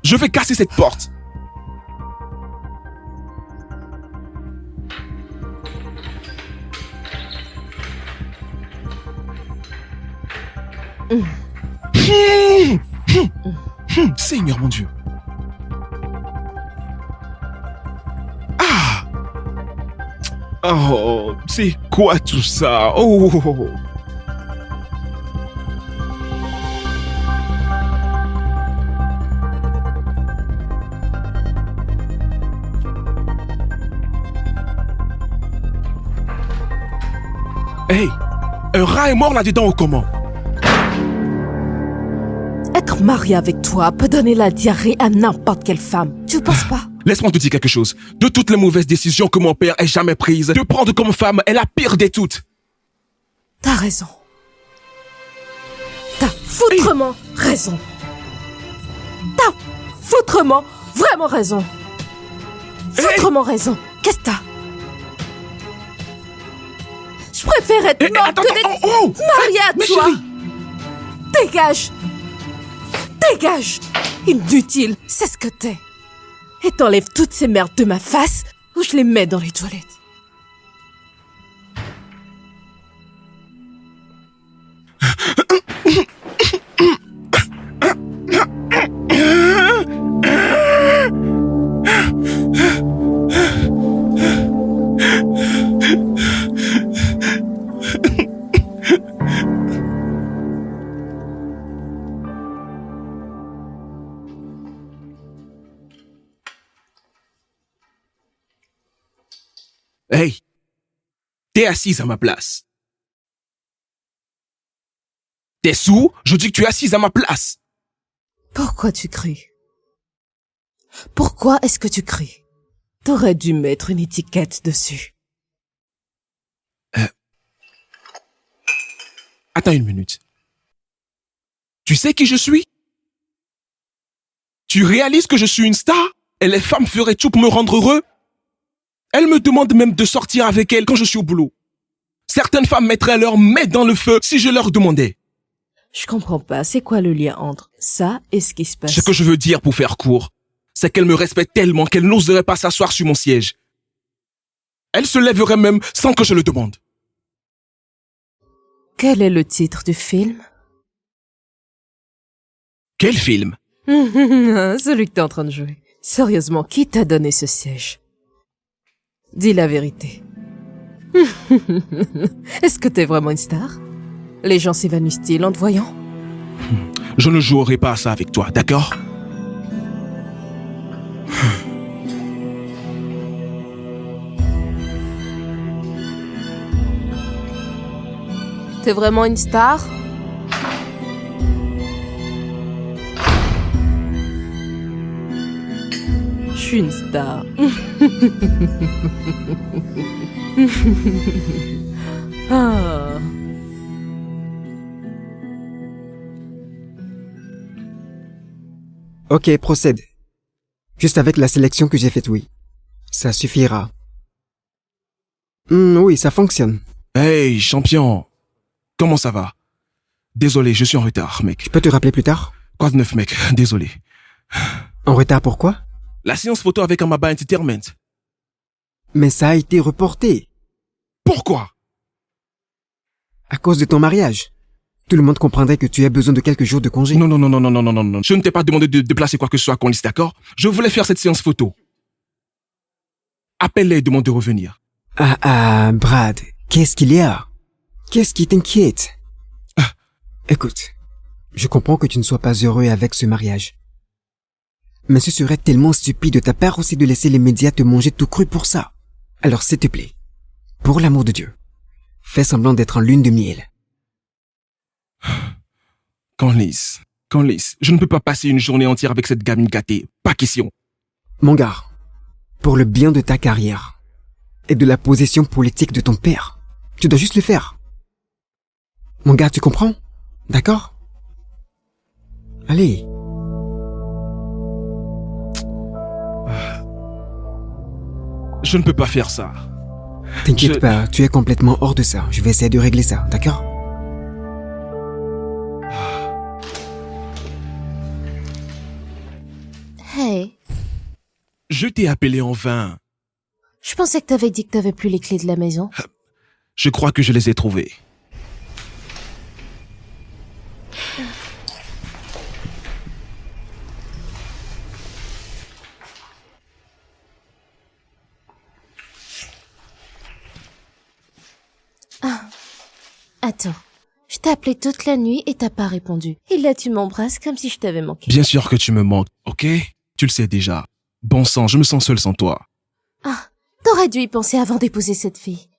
Je vais casser cette porte. Seigneur mon Dieu. Ah. Oh, c'est quoi tout ça? Oh. Hey, un rat est mort là-dedans ou comment? Être marié avec toi peut donner la diarrhée à n'importe quelle femme. Tu ne penses pas? Laisse-moi te dire quelque chose. De toutes les mauvaises décisions que mon père ait jamais prises, te prendre comme femme est la pire des toutes. T'as raison. T'as foutrement raison. T'as foutrement vraiment raison. Foutrement raison. Qu'est-ce que t'as? Je préfère être morte que d'être mariée à toi. Chérie. Dégage. Dégage. Inutile, c'est ce que t'es. Et t'enlèves toutes ces merdes de ma face ou je les mets dans les toilettes. Hey, t'es assise à ma place. T'es sourd? Je dis que tu es assise à ma place. Pourquoi tu cries? Pourquoi est-ce que tu cries? T'aurais dû mettre une étiquette dessus. Attends une minute. Tu sais qui je suis? Tu réalises que je suis une star? Et les femmes feraient tout pour me rendre heureux? Elles me demandent même de sortir avec elles quand je suis au boulot. Certaines femmes mettraient leur main dans le feu si je leur demandais. Je comprends pas, c'est quoi le lien entre ça et ce qui se passe? Ce que je veux dire pour faire court, c'est qu'elles me respectent tellement qu'elles n'oseraient pas s'asseoir sur mon siège. Elles se lèveraient même sans que je le demande. Quel est le titre du film? Quel film? Celui que t'es en train de jouer. Sérieusement, qui t'a donné ce siège? Dis la vérité. Est-ce que t'es vraiment une star? Les gens s'évanouissent-ils en te voyant? Je ne jouerai pas à ça avec toi, d'accord? T'es vraiment une star? Je suis une star. Ah. Ok, procède. Juste avec la sélection que j'ai faite, oui. Ça suffira. Oui, ça fonctionne. Hey, champion. Comment ça va? Désolé, je suis en retard, mec. Je peux te rappeler plus tard? Quoi de neuf, mec? Désolé. En retard pourquoi? La séance photo avec Amaba Entertainment. Mais ça a été reporté. Pourquoi? À cause de ton mariage. Tout le monde comprendrait que tu as besoin de quelques jours de congé. Non. Je ne t'ai pas demandé de déplacer quoi que ce soit à Conlis, d'accord? Je voulais faire cette séance photo. Appelle-les et demande de revenir. Brad, qu'est-ce qu'il y a? Qu'est-ce qui t'inquiète? Écoute, je comprends que tu ne sois pas heureux avec ce mariage. Mais ce serait tellement stupide de ta part aussi de laisser les médias te manger tout cru pour ça. Alors s'il te plaît, pour l'amour de Dieu, fais semblant d'être en lune de miel. Conlis, je ne peux pas passer une journée entière avec cette gamine gâtée. Pas question. Mon gars, pour le bien de ta carrière et de la position politique de ton père, tu dois juste le faire. Mon gars, tu comprends? D'accord? Allez. Je ne peux pas faire ça. T'inquiète pas, tu es complètement hors de ça. Je vais essayer de régler ça, d'accord? Je t'ai appelé en vain. Je pensais que t'avais dit que t'avais plus les clés de la maison. Je crois que je les ai trouvées. Attends, je t'ai appelé toute la nuit et t'as pas répondu. Et là, tu m'embrasses comme si je t'avais manqué. Bien sûr que tu me manques, ok? Tu le sais déjà. Bon sang, je me sens seul sans toi. Ah, t'aurais dû y penser avant d'épouser cette fille.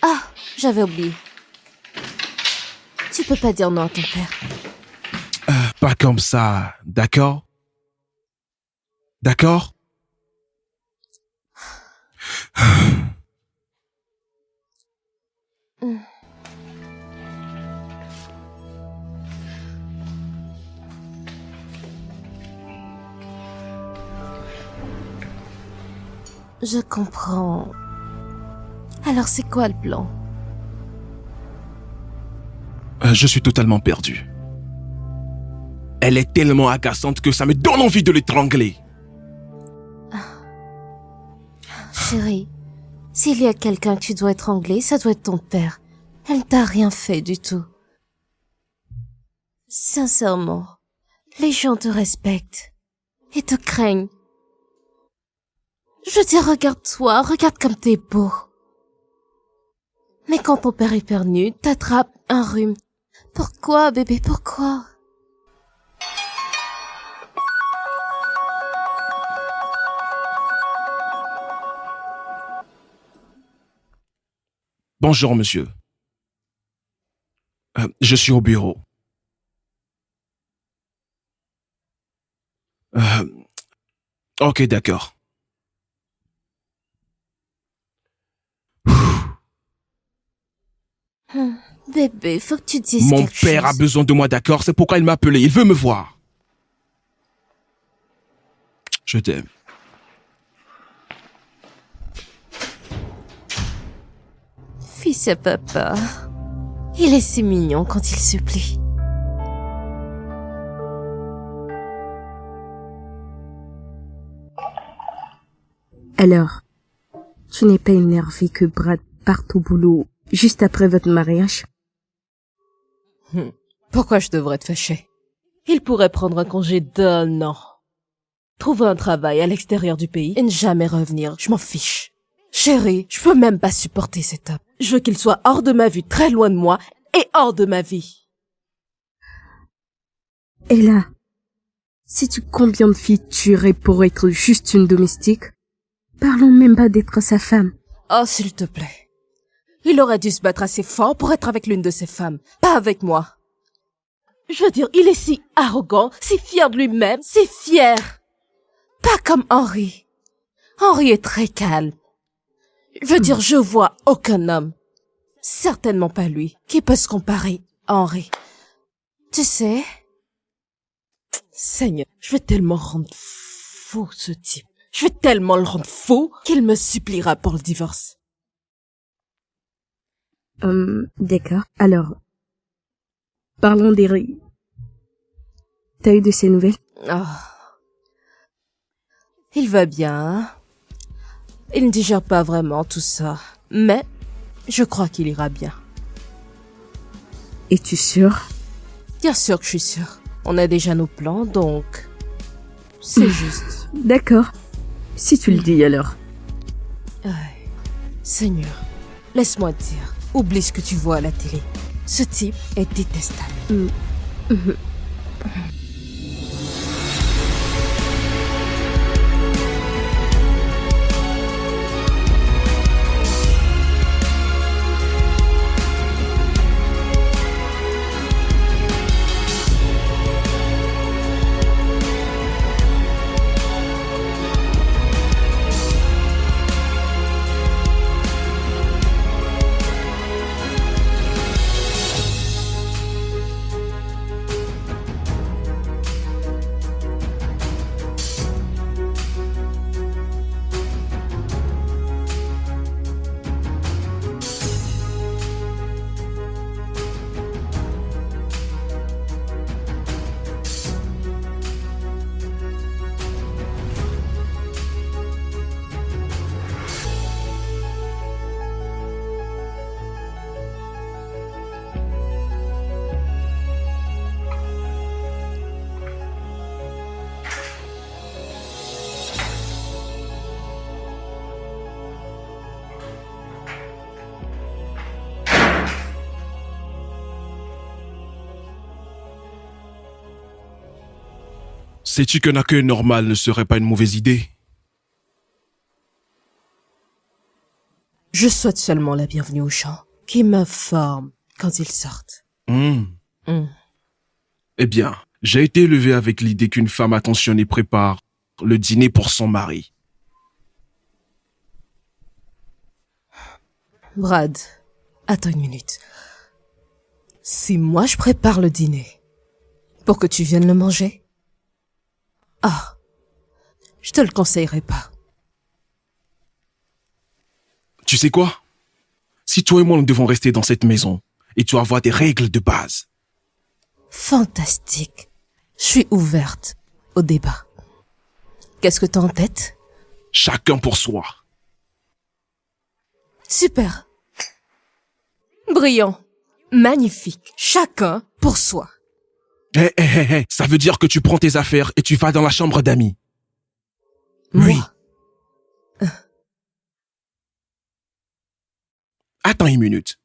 Ah, j'avais oublié. Tu peux pas dire non à ton père. Pas comme ça, d'accord? D'accord? Je comprends. Alors c'est quoi le plan? Je suis totalement perdu. Elle est tellement agaçante que ça me donne envie de l'étrangler. Chérie, s'il y a quelqu'un que tu dois étrangler, ça doit être ton père. Elle t'a rien fait du tout. Sincèrement, les gens te respectent et te craignent. Je dis, regarde-toi, regarde comme t'es beau. Mais quand ton père éternue, t'attrape un rhume. Pourquoi, bébé, pourquoi? Bonjour, monsieur. Je suis au bureau. Ok, d'accord. Bébé, faut que tu dises Mon quelque père a chose. besoin de moi, d'accord? C'est pourquoi il m'a appelé. Il veut me voir. Je t'aime. Fils à papa. Il est si mignon quand il supplie. Alors, tu n'es pas énervé que Brad parte au boulot juste après votre mariage? Pourquoi je devrais te fâcher? Il pourrait prendre un congé d'un an. Trouver un travail à l'extérieur du pays et ne jamais revenir. Je m'en fiche. Chérie, je peux même pas supporter cet homme. Je veux qu'il soit hors de ma vue, très loin de moi et hors de ma vie. Et là, sais-tu combien de filles tueraient pour être juste une domestique? Parlons même pas d'être sa femme. Oh, s'il te plaît. Il aurait dû se battre assez fort pour être avec l'une de ses femmes, pas avec moi. Je veux dire, il est si arrogant, si fier de lui-même, si fier. Pas comme Henry. Henry est très calme. Je veux dire, je vois aucun homme, certainement pas lui, qui peut se comparer à Henry. Tu sais, Seigneur, je vais tellement rendre fou ce type. Je vais tellement le rendre fou qu'il me suppliera pour le divorce. D'accord. Alors, parlons d'Henry. T'as eu de ses nouvelles? Oh. Il va bien, hein? Il ne digère pas vraiment tout ça, mais je crois qu'il ira bien. Es-tu sûre? Bien sûr que je suis sûre. On a déjà nos plans, donc c'est juste. D'accord. Si tu le dis alors. Ay, Seigneur, laisse-moi te dire, oublie ce que tu vois à la télé. Ce type est détestable. Sais-tu qu'un accueil normal ne serait pas une mauvaise idée? Je souhaite seulement la bienvenue aux gens qui m'informent quand ils sortent. Eh bien, j'ai été élevé avec l'idée qu'une femme attentionnée prépare le dîner pour son mari. Brad, attends une minute. Si moi je prépare le dîner pour que tu viennes le manger? Ah, je te le conseillerais pas. Tu sais quoi? Si toi et moi nous devons rester dans cette maison, et tu avoir des règles de base. Fantastique. Je suis ouverte au débat. Qu'est-ce que t'as en tête? Chacun pour soi. Super. Brillant. Magnifique. Chacun pour soi. Ça veut dire que tu prends tes affaires et tu vas dans la chambre d'amis. Moi? Oui. Attends une minute.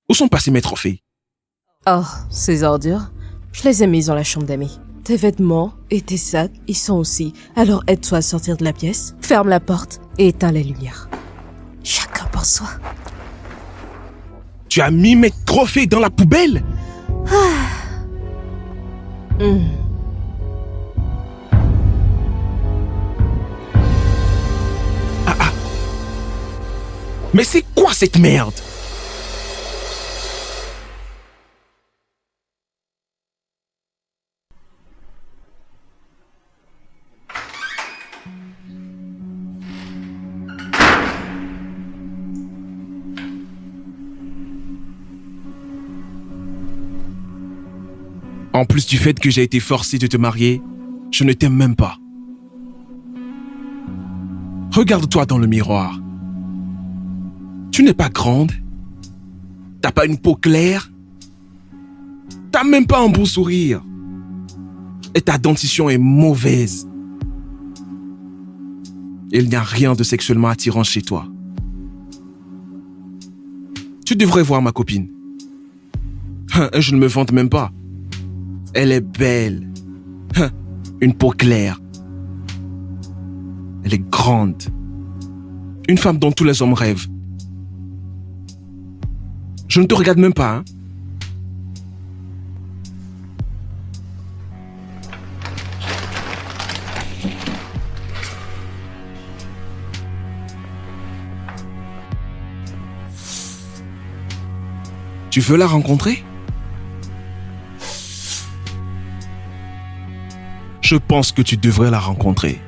Où sont passés mes trophées? Oh, ces ordures. Je les ai mises dans la chambre d'amis. Tes vêtements et tes sacs, ils sont aussi. Alors aide-toi à sortir de la pièce, ferme la porte et éteins les lumières. Chacun pour soi. Tu as mis mes trophées dans la poubelle? Mais c'est quoi cette merde? En plus du fait que j'ai été forcé de te marier, je ne t'aime même pas. Regarde-toi dans le miroir. Tu n'es pas grande. T'as pas une peau claire. T'as même pas un beau sourire. Et ta dentition est mauvaise. Il n'y a rien de sexuellement attirant chez toi. Tu devrais voir ma copine. Je ne me vante même pas. Elle est belle. Une peau claire. Elle est grande. Une femme dont tous les hommes rêvent. Je ne te regarde même pas, hein? Tu veux la rencontrer? Je pense que tu devrais la rencontrer.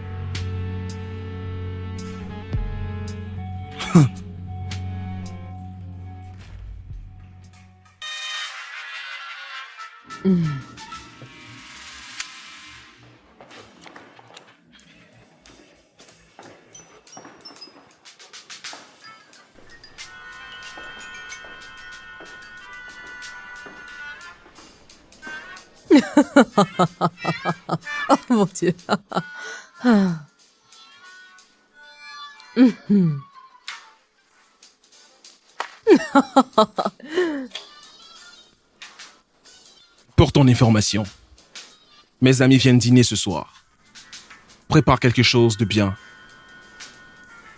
Oh mon Dieu. Pour ton information, mes amis viennent dîner ce soir. Prépare quelque chose de bien.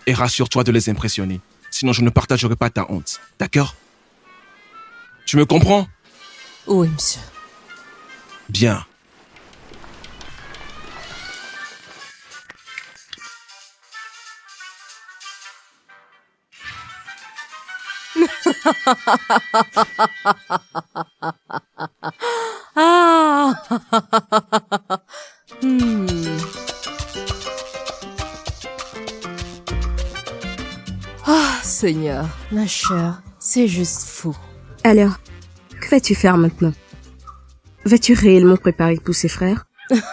Et rassure-toi de les impressionner. Sinon, je ne partagerai pas ta honte. D'accord? Tu me comprends? Oui, monsieur. Bien. Ah. Ah, Seigneur, ma chère, c'est juste fou. Alors, que vas-tu faire maintenant? Vas-tu réellement préparer pour ses frères?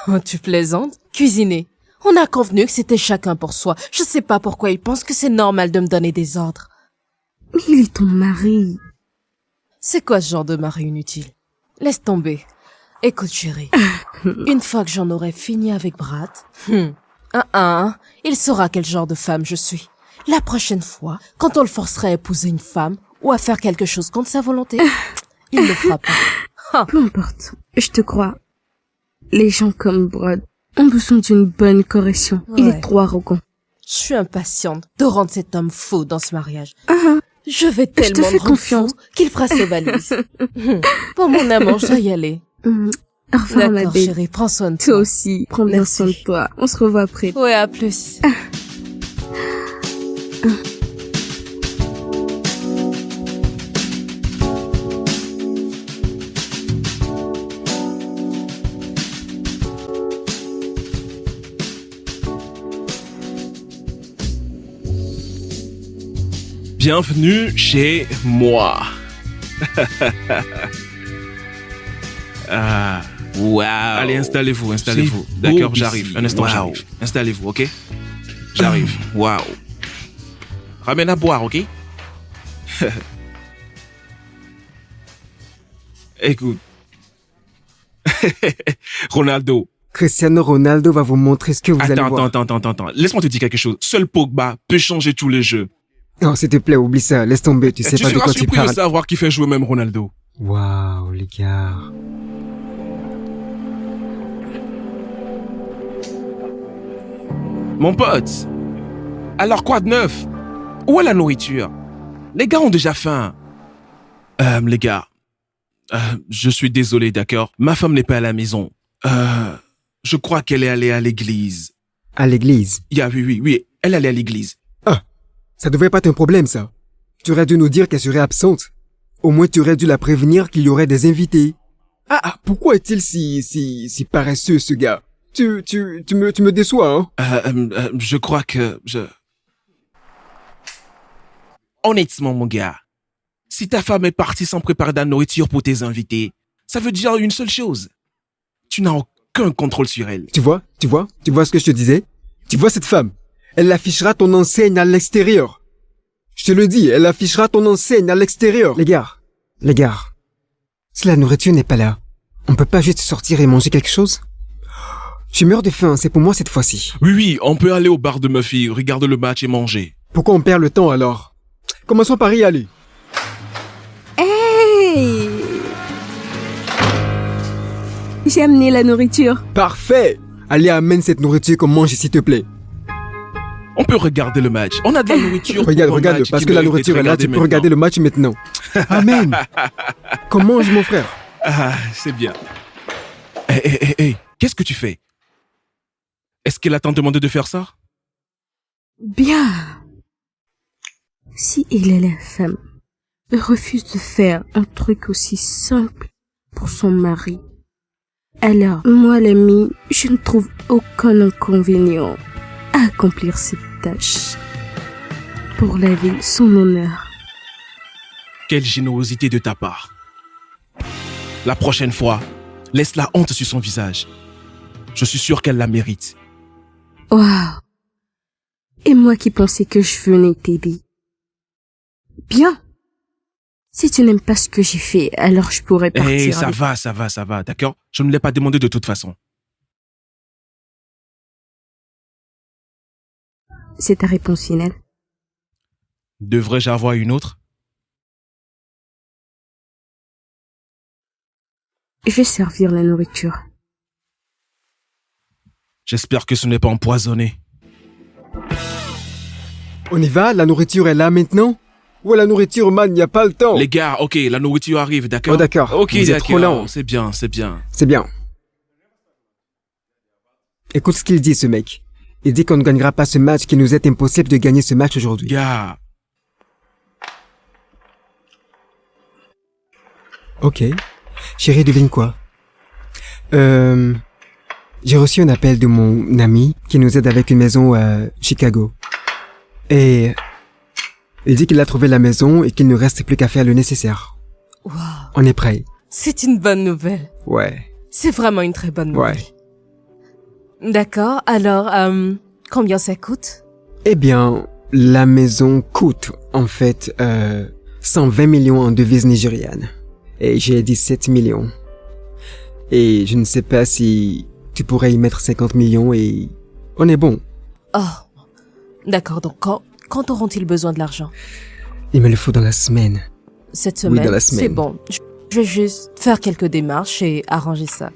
Oh, tu plaisantes? Cuisiner. On a convenu que c'était chacun pour soi. Je sais pas pourquoi il pense que c'est normal de me donner des ordres. Mais il est ton mari. C'est quoi ce genre de mari inutile? Laisse tomber. Écoute, chérie. Une fois que j'en aurai fini avec Brad, il saura quel genre de femme je suis. La prochaine fois, quand on le forcerait à épouser une femme ou à faire quelque chose contre sa volonté, il ne le fera pas. Peu importe, je te crois. Les gens comme Brad ont besoin d'une bonne correction. Il Ouais. est trop arrogant. Je suis impatiente de rendre cet homme fou dans ce mariage. Ah, Je vais te tellement fais le rendre confiance. fou qu'il fera ses valises. Pour mon amour, je dois y aller. Au revoir, ma D'accord, belle. chérie, prends soin de Toi toi. aussi, prends bien Merci. soin de toi. On se revoit après. Ouais, à plus. Bienvenue chez moi. Ah. Waouh. Allez, installez-vous. C'est D'accord, beau j'arrive. ici. Un instant, Wow. j'arrive. Installez-vous, ok? J'arrive. Waouh. Ramène à boire, ok? Écoute. Ronaldo. Cristiano Ronaldo va vous montrer ce que vous allez voir. Attends. Laisse-moi te dire quelque chose. Seul Pogba peut changer tous les jeux. Oh, s'il te plaît, oublie ça. Laisse tomber. Tu sais Tu pas de seras quoi tu surpris de parles. savoir qui fait jouer même Ronaldo. Waouh, les gars. Mon pote. Alors quoi de neuf? Où est la nourriture? Les gars ont déjà faim. Les gars. Je suis désolé, d'accord? Ma femme n'est pas à la maison. Je crois qu'elle est allée à l'église. À l'église. Oui. Elle est allée à l'église. Ça devrait pas être un problème, ça. Tu aurais dû nous dire qu'elle serait absente. Au moins, tu aurais dû la prévenir qu'il y aurait des invités. Pourquoi est-il si paresseux, ce gars? Tu me déçois, hein? Je crois que Honnêtement, mon gars, si ta femme est partie sans préparer de la nourriture pour tes invités, ça veut dire une seule chose. Tu n'as aucun contrôle sur elle. Tu vois ce que je te disais? Tu vois cette femme? Elle affichera ton enseigne à l'extérieur. Je te le dis, elle affichera ton enseigne à l'extérieur. Les gars, si la nourriture n'est pas là, on peut pas juste sortir et manger quelque chose? Je meurs de faim, c'est pour moi cette fois-ci. Oui, on peut aller au bar de Murphy, regarder le match et manger. Pourquoi on perd le temps alors? Commençons par y aller. Hey! J'ai amené la nourriture. Parfait! Allez, amène cette nourriture qu'on mange, s'il te plaît. On peut regarder le match. On a de la nourriture. pour un Regarde, match parce qui que la mérite nourriture d'être est là, tu peux regardé regarder le match maintenant. Amen! Qu'on mange, mon frère. C'est bien. Hé, qu'est-ce que tu fais? Est-ce qu'elle a tant demandé de faire ça? Bien. Si elle est la femme, elle refuse de faire un truc aussi simple pour son mari. Alors, moi l'ami, je ne trouve aucun inconvénient à accomplir cette tâche. Pour la ville, son honneur. Quelle générosité de ta part. La prochaine fois, laisse la honte sur son visage. Je suis sûr qu'elle la mérite. Waouh. Et moi qui pensais que je venais t'aider. Bien. Si tu n'aimes pas ce que j'ai fait, alors je pourrais partir. Eh, ça avec- va, d'accord? Je ne l'ai pas demandé de toute façon. C'est ta réponse finale. Devrais-je avoir une autre? Je vais servir la nourriture. J'espère que ce n'est pas empoisonné. On y va? La nourriture est là maintenant? Où est la nourriture, man? Il n'y a pas le temps. Les gars, ok, la nourriture arrive, d'accord? Oh, d'accord. Ok, Vous êtes trop d'accord. lent. C'est bien. C'est bien. Écoute ce qu'il dit, ce mec. Il dit qu'on ne gagnera pas ce match, qu'il nous est impossible de gagner ce match aujourd'hui. Gars, Ok. Chérie, devine quoi? J'ai reçu un appel de mon ami qui nous aide avec une maison à Chicago. Et il dit qu'il a trouvé la maison et qu'il ne reste plus qu'à faire le nécessaire. Wow. On est prêt. C'est une bonne nouvelle. Ouais. C'est vraiment une très bonne nouvelle. Ouais. D'accord, alors, combien ça coûte? Eh bien, la maison coûte, en fait, 120 millions en devises nigérianes. Et j'ai 17 millions. Et je ne sais pas si tu pourrais y mettre 50 millions et on est bon. Oh, d'accord, donc quand auront-ils besoin de l'argent? Il me le faut dans la semaine. Cette Oui, semaine? dans la semaine. C'est bon. Je vais juste faire quelques démarches et arranger ça.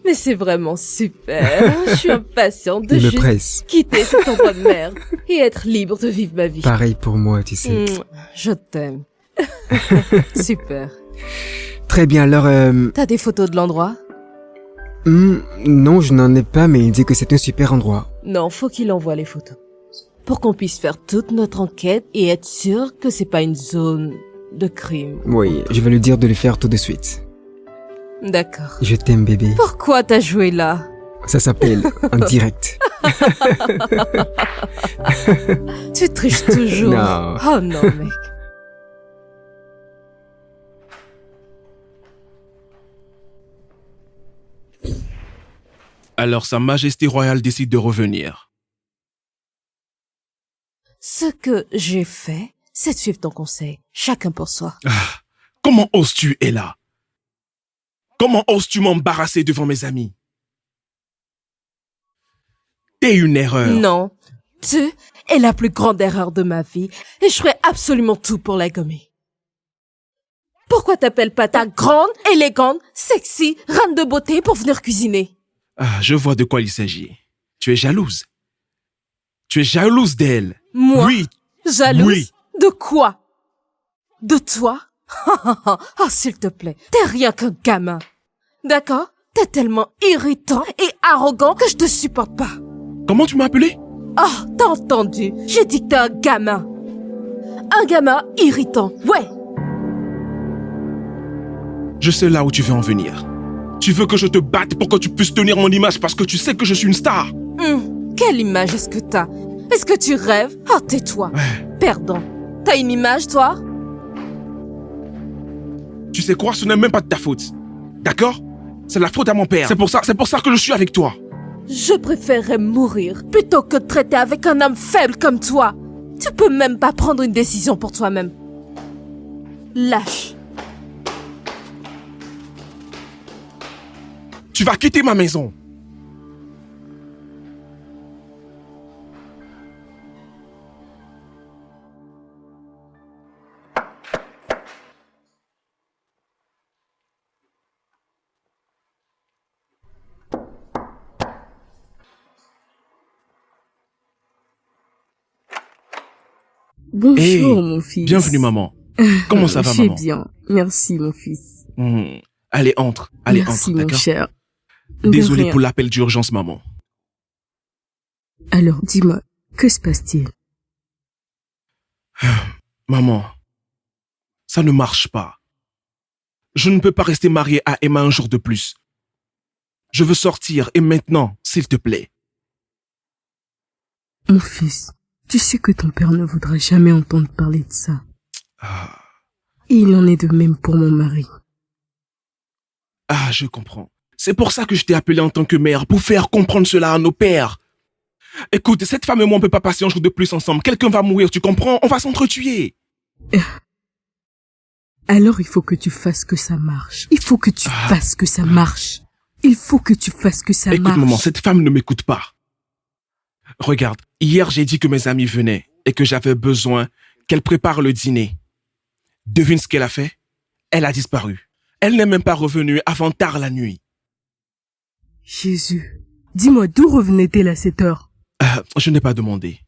Mais c'est vraiment super. Je suis impatiente de Il me juste presse. quitter cet endroit de merde et être libre de vivre ma vie. Pareil pour moi, tu sais. Je t'aime. Super. Très bien, alors... T'as des photos de l'endroit? non, je n'en ai pas, mais il dit que c'est un super endroit. Non, faut qu'il envoie les photos. Pour qu'on puisse faire toute notre enquête et être sûr que c'est pas une zone de crime. Oui, je vais lui dire de le faire tout de suite. D'accord. Je t'aime, bébé. Pourquoi t'as joué là? Ça s'appelle en direct. Tu triches toujours. Non. Oh non, mec. Alors Sa Majesté royale décide de revenir. Ce que j'ai fait, c'est de suivre ton conseil. Chacun pour soi. Comment oses-tu, Ella? Comment oses-tu m'embarrasser devant mes amis? T'es une erreur. Non. Tu es la plus grande erreur de ma vie et je ferai absolument tout pour la gommer. Pourquoi t'appelles pas ta grande, élégante, sexy, reine de beauté pour venir cuisiner? Je vois de quoi il s'agit. Tu es jalouse. Tu es jalouse d'elle. Moi? Oui. Jalouse? Oui. De quoi? De toi? Oh, s'il te plaît, t'es rien qu'un gamin. D'accord? T'es tellement irritant et arrogant que je te supporte pas. Comment tu m'as appelé? Oh, t'as entendu? J'ai dit que t'es un gamin. Un gamin irritant, ouais. Je sais là où tu veux en venir. Tu veux que je te batte pour que tu puisses tenir mon image parce que tu sais que je suis une star. Quelle image est-ce que t'as? Est-ce que tu rêves? Oh, tais-toi. Perdant. T'as une image, toi? Tu sais quoi, ce n'est même pas de ta faute. D'accord? C'est la faute à mon père. C'est pour ça que je suis avec toi. Je préférerais mourir plutôt que de traiter avec un homme faible comme toi. Tu peux même pas prendre une décision pour toi-même. Lâche. Tu vas quitter ma maison. Bonjour, Hey, mon fils. Bienvenue, maman. Comment ça va, Je vais maman? bien. Merci, mon fils. Allez, entre. Allez, Merci, entre, mon d'accord? cher. De Désolé rien. pour l'appel d'urgence, maman. Alors, dis-moi, que se passe-t-il? Maman, ça ne marche pas. Je ne peux pas rester marié à Emma un jour de plus. Je veux sortir et maintenant, s'il te plaît. Mon fils, tu sais que ton père ne voudra jamais entendre parler de ça. Et il en est de même pour mon mari. Je comprends. C'est pour ça que je t'ai appelé en tant que mère, pour faire comprendre cela à nos pères. Écoute, cette femme et moi, on peut pas passer un jour de plus ensemble. Quelqu'un va mourir, tu comprends? On va s'entretuer. Alors il faut que tu fasses que ça marche. Il faut que tu fasses que ça marche. Il faut que tu fasses que ça Écoute, marche. maman, cette femme ne m'écoute pas. Regarde, hier, j'ai dit que mes amis venaient et que j'avais besoin qu'elle prépare le dîner. Devine ce qu'elle a fait? Elle a disparu. Elle n'est même pas revenue avant tard la nuit. Jésus, dis-moi d'où revenait-elle à cette heure? Je n'ai pas demandé.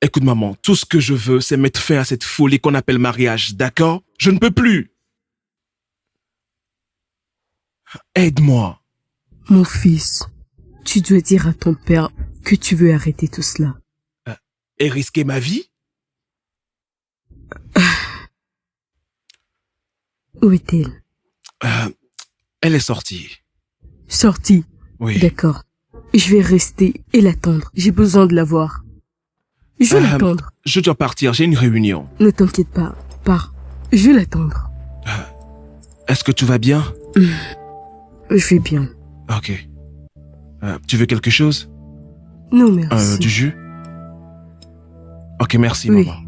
Écoute, maman, tout ce que je veux, c'est mettre fin à cette folie qu'on appelle mariage, d'accord? Je ne peux plus. Aide-moi. Mon fils, tu dois dire à ton père que tu veux arrêter tout cela. Et risquer ma vie? Où est-elle? Elle est sortie. Sortie. Oui. D'accord. Je vais rester et l'attendre. J'ai besoin de la voir. Je vais l'attendre. Je dois partir, j'ai une réunion. Ne t'inquiète pas. Pars. Je vais l'attendre. Est-ce que tout va bien? Je vais bien. Ok. Tu veux quelque chose? Non, merci. Du jus? Ok, merci, Oui. maman.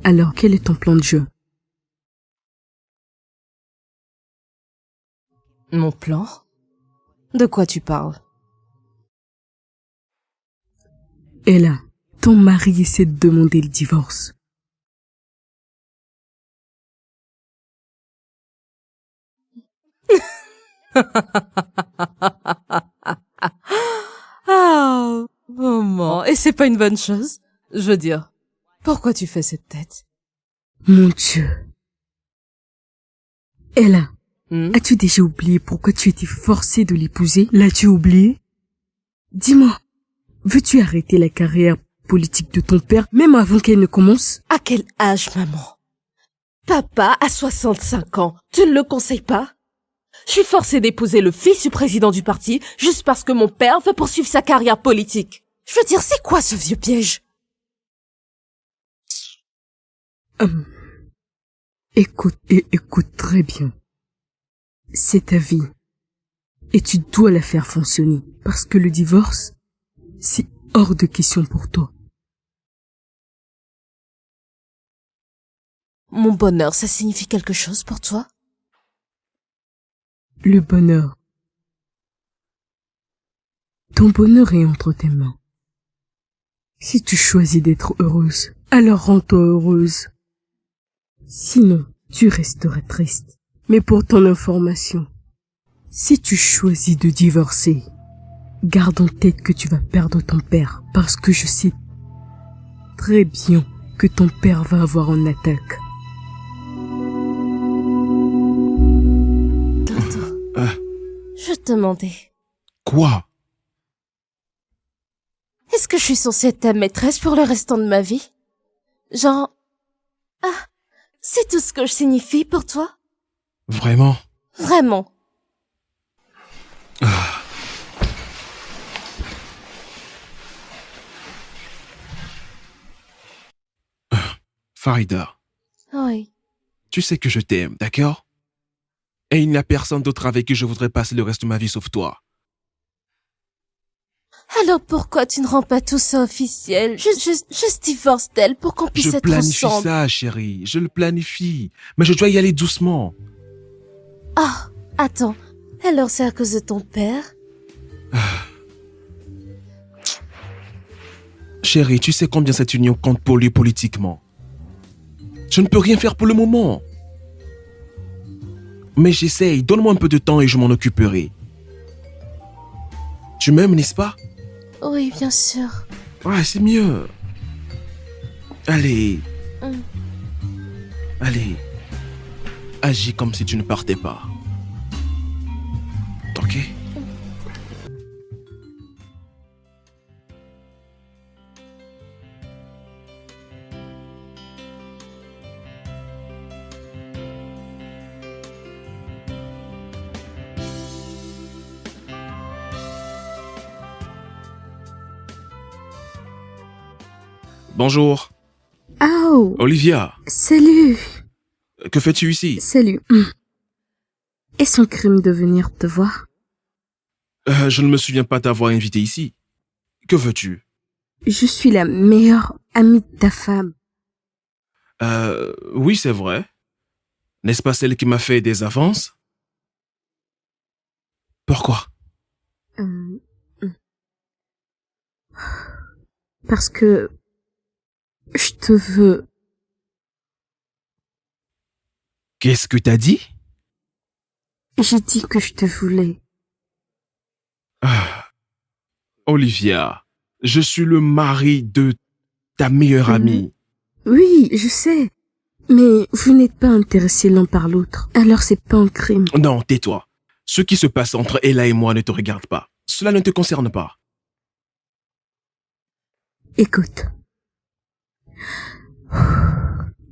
Alors, quel est ton plan de jeu? Mon plan? De quoi tu parles? Ella, ton mari essaie de demander le divorce. Ah, maman, et c'est pas une bonne chose? Je veux dire, pourquoi tu fais cette tête? Mon Dieu. Ella, Hmm? as-tu déjà oublié pourquoi tu étais forcée de l'épouser? L'as-tu oublié? Dis-moi, veux-tu arrêter la carrière politique de ton père, même avant qu'elle ne commence? À quel âge, maman? Papa a 65 ans. Tu ne le conseilles pas? Je suis forcée d'épouser le fils du président du parti juste parce que mon père veut poursuivre sa carrière politique. Je veux dire, c'est quoi ce vieux piège? Écoute et écoute très bien. C'est ta vie. Et tu dois la faire fonctionner. Parce que le divorce, c'est hors de question pour toi. Mon bonheur, ça signifie quelque chose pour toi? Le bonheur. Ton bonheur est entre tes mains. Si tu choisis d'être heureuse, alors rends-toi heureuse. Sinon, tu resteras triste. Mais pour ton information, si tu choisis de divorcer, garde en tête que tu vas perdre ton père, parce que je sais très bien que ton père va avoir une attaque. Je te demandais, Quoi? est-ce que je suis censée être ta maîtresse pour le restant de ma vie? Genre, ah, c'est tout ce que je signifie pour toi? Vraiment? Vraiment. Farida, Oui. tu sais que je t'aime, d'accord? Et il n'y a personne d'autre avec qui je voudrais passer le reste de ma vie sauf toi. Alors pourquoi tu ne rends pas tout ça officiel? Juste divorce d'elle pour qu'on puisse Je être planifie ensemble. ça, chérie. Je le planifie. Mais je dois y aller doucement. Ah, attends. Alors c'est à cause de ton père? Chérie, tu sais combien cette union compte pour lui politiquement. Je ne peux rien faire pour le moment. Mais j'essaye. Donne-moi un peu de temps et je m'en occuperai. Tu m'aimes, n'est-ce pas? Oui, bien sûr. Ouais, c'est mieux. Allez. Mm. Allez. Agis comme si tu ne partais pas. Ok? Bonjour. Oh, Olivia, salut, que fais-tu ici? salut. Est-ce un crime de venir te voir? Je ne me souviens pas t'avoir invité ici. Que veux-tu? Je suis la meilleure amie de ta femme. Oui, c'est vrai. N'est-ce pas celle qui m'a fait des avances? Pourquoi? Euh, Parce que je te veux. Qu'est-ce que t'as dit? J'ai dit que je te voulais. Olivia, je suis le mari de ta meilleure amie. Oui, je sais. Mais vous n'êtes pas intéressés l'un par l'autre. Alors c'est pas un crime. Non, tais-toi. Ce qui se passe entre Ella et moi ne te regarde pas. Cela ne te concerne pas. Écoute.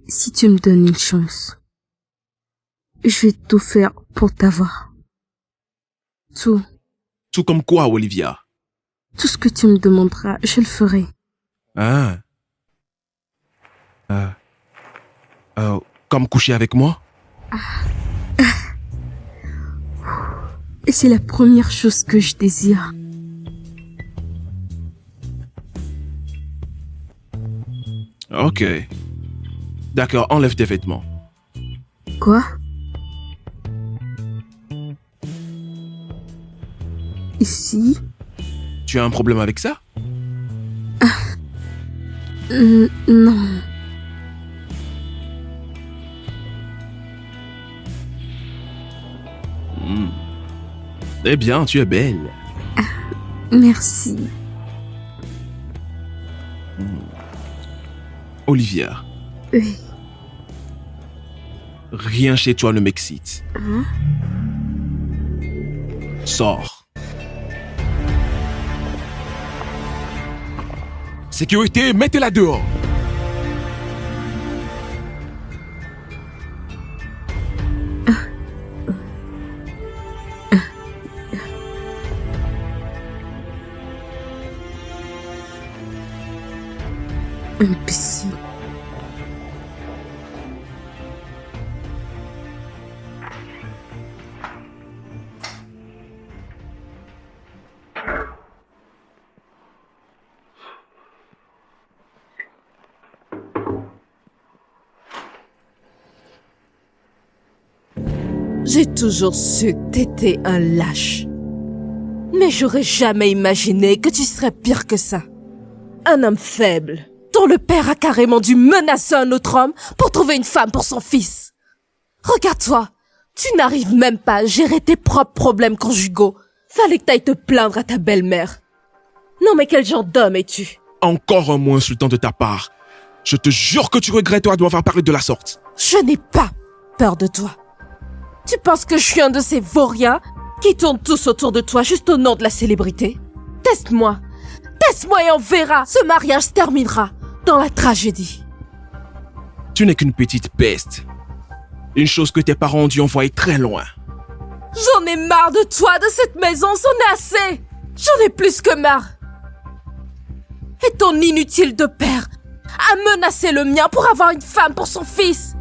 Si tu me donnes une chance, je vais tout faire pour t'avoir. Tout. Tout comme quoi, Olivia? Tout ce que tu me demanderas, je le ferai. Ah. Comme coucher avec moi? Et c'est la première chose que je désire. Ok. D'accord, enlève tes vêtements. Quoi? Ici? Tu as un problème avec ça? Non. Eh bien, tu es belle. Merci. Olivia, Oui. rien chez toi ne m'excite. Sors. Sécurité, mettez-la dehors. Imbécile. J'ai toujours su que t'étais un lâche. Mais j'aurais jamais imaginé que tu serais pire que ça. Un homme faible, dont le père a carrément dû menacer un autre homme pour trouver une femme pour son fils. Regarde-toi, tu n'arrives même pas à gérer tes propres problèmes conjugaux. Fallait que t'ailles te plaindre à ta belle-mère. Non mais quel genre d'homme es-tu? Encore un mot insultant de ta part. Je te jure que tu regretteras de m'avoir parlé de la sorte. Je n'ai pas peur de toi. Tu penses que je suis un de ces vauriens qui tournent tous autour de toi juste au nom de la célébrité? Teste-moi. Teste-moi et on verra. Ce mariage se terminera dans la tragédie. Tu n'es qu'une petite peste. Une chose que tes parents ont dû envoyer très loin. J'en ai marre de toi, de cette maison, c'en est assez. J'en ai plus que marre. Et ton inutile de père a menacé le mien pour avoir une femme pour son fils.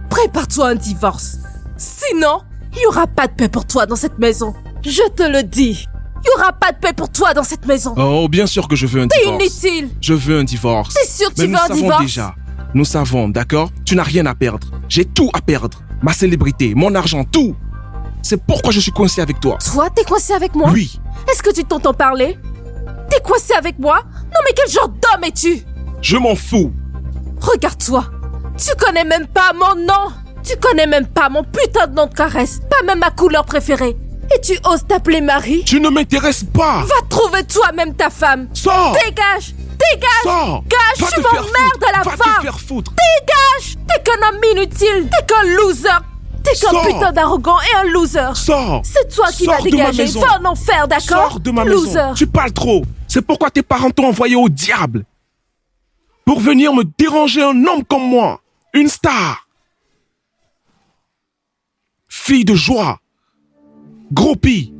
Prépare-toi à un divorce. Sinon, il n'y aura pas de paix pour toi dans cette maison. Je te le dis. Il n'y aura pas de paix pour toi dans cette maison. Oh, bien sûr que je veux un T'es divorce. inutile. Je veux un divorce. T'es sûr que Mais tu nous veux un savons divorce? déjà. Nous savons, d'accord? Tu n'as rien à perdre. J'ai tout à perdre. Ma célébrité, mon argent, tout. C'est pourquoi je suis coincé avec toi. Toi, t'es coincé avec moi? Oui. Est-ce que tu t'entends parler? T'es coincé avec moi? Non mais quel genre d'homme es-tu? Je m'en fous. Regarde-toi. Tu connais même pas mon nom. Tu connais même pas mon putain de nom de caresse. Pas même ma couleur préférée. Et tu oses t'appeler Marie? Tu ne m'intéresses pas. Va trouver toi-même ta femme. Sors. Dégage. Dégage. Sors. Gage, Va tu te faire m'emmerdes à la foutre. Va fin. te faire foutre. Dégage. T'es qu'un homme inutile. T'es qu'un loser. T'es qu'un Sors. putain d'arrogant et un loser. Sors. C'est toi qui Sors vas de ma dégager. maison. Va en enfer, d'accord? Sors de ma Loser. maison. Tu parles trop. C'est pourquoi tes parents t'ont envoyé au diable. Pour venir me déranger un homme comme moi. Une star. Fille de joie. Groupie.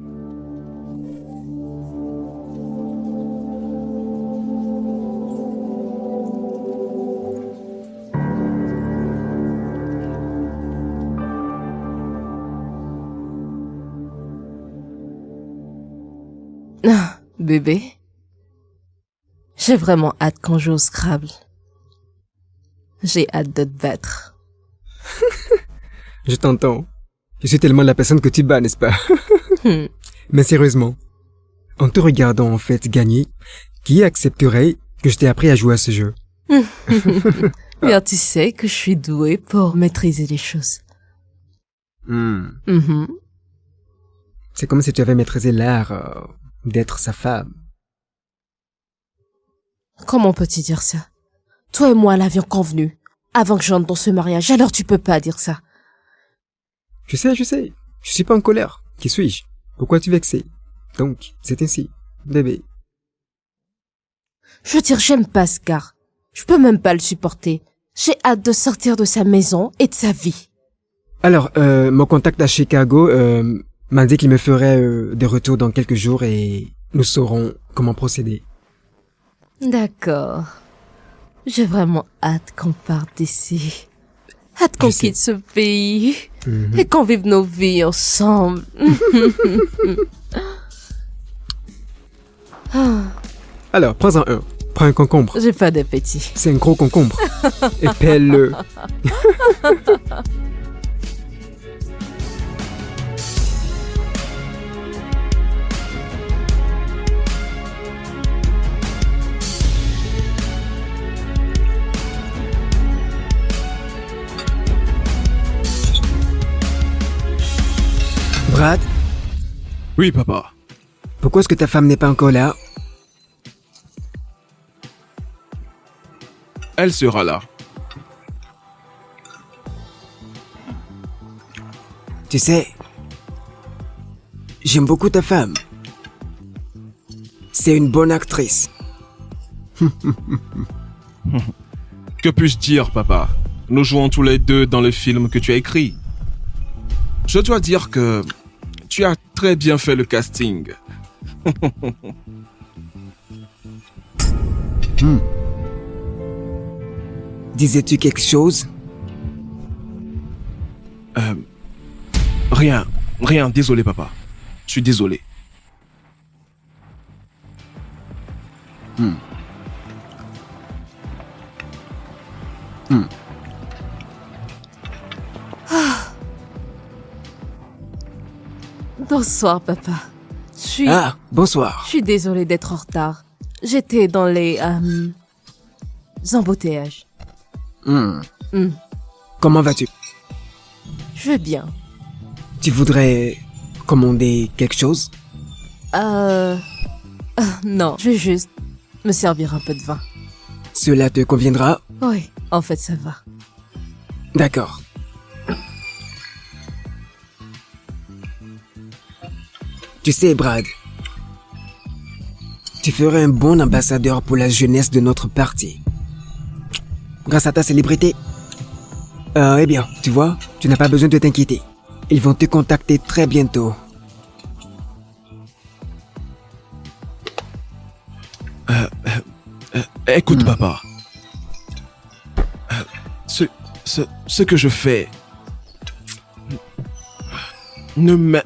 Ah, bébé. J'ai vraiment hâte qu'on joue au Scrabble. J'ai hâte de te battre. Je t'entends. Je suis tellement la personne que tu bats, n'est-ce pas? Mais sérieusement, en te regardant en fait gagner, qui accepterait que je t'ai appris à jouer à ce jeu? Bien, tu sais que je suis douée pour maîtriser les choses. Mhm. C'est comme si tu avais maîtrisé l'art d'être sa femme. Comment peux-tu dire ça? Toi et moi l'avions convenu, avant que j'entre dans ce mariage, alors tu peux pas dire ça. Je sais. Je suis pas en colère. Qui suis-je? Pourquoi tu vexes? Donc, c'est ainsi, bébé. Je veux dire, j'aime pas Scar. Je peux même pas le supporter. J'ai hâte de sortir de sa maison et de sa vie. Alors, mon contact à Chicago m'a dit qu'il me ferait des retours dans quelques jours et nous saurons comment procéder. D'accord. J'ai vraiment hâte qu'on parte d'ici. Hâte qu'on Je sais. quitte ce pays. Et qu'on vive nos vies ensemble. Alors, prends-en un. Prends un concombre. J'ai pas d'appétit. C'est un gros concombre. Et pèle-le. Brad, Oui, papa. pourquoi est-ce que ta femme n'est pas encore là? Elle sera là. Tu sais, j'aime beaucoup ta femme. C'est une bonne actrice. Que puis-je dire, papa? Nous jouons tous les deux dans le film que tu as écrit. Je dois dire que tu as très bien fait le casting. Disais-tu quelque chose? Rien, désolé, papa. Je suis désolé. Bonsoir, papa. Ah, bonsoir. Je suis désolée d'être en retard. J'étais dans les embouteillages. Comment vas-tu? Je vais bien. Tu voudrais commander quelque chose? Non, je vais juste me servir un peu de vin. Cela te conviendra? Oui, en fait, ça va. D'accord. Tu sais, Brad, tu ferais un bon ambassadeur pour la jeunesse de notre parti. Grâce à ta célébrité. Eh bien, tu vois, tu n'as pas besoin de t'inquiéter. Ils vont te contacter très bientôt. Écoute, papa. Ce que je fais ne me...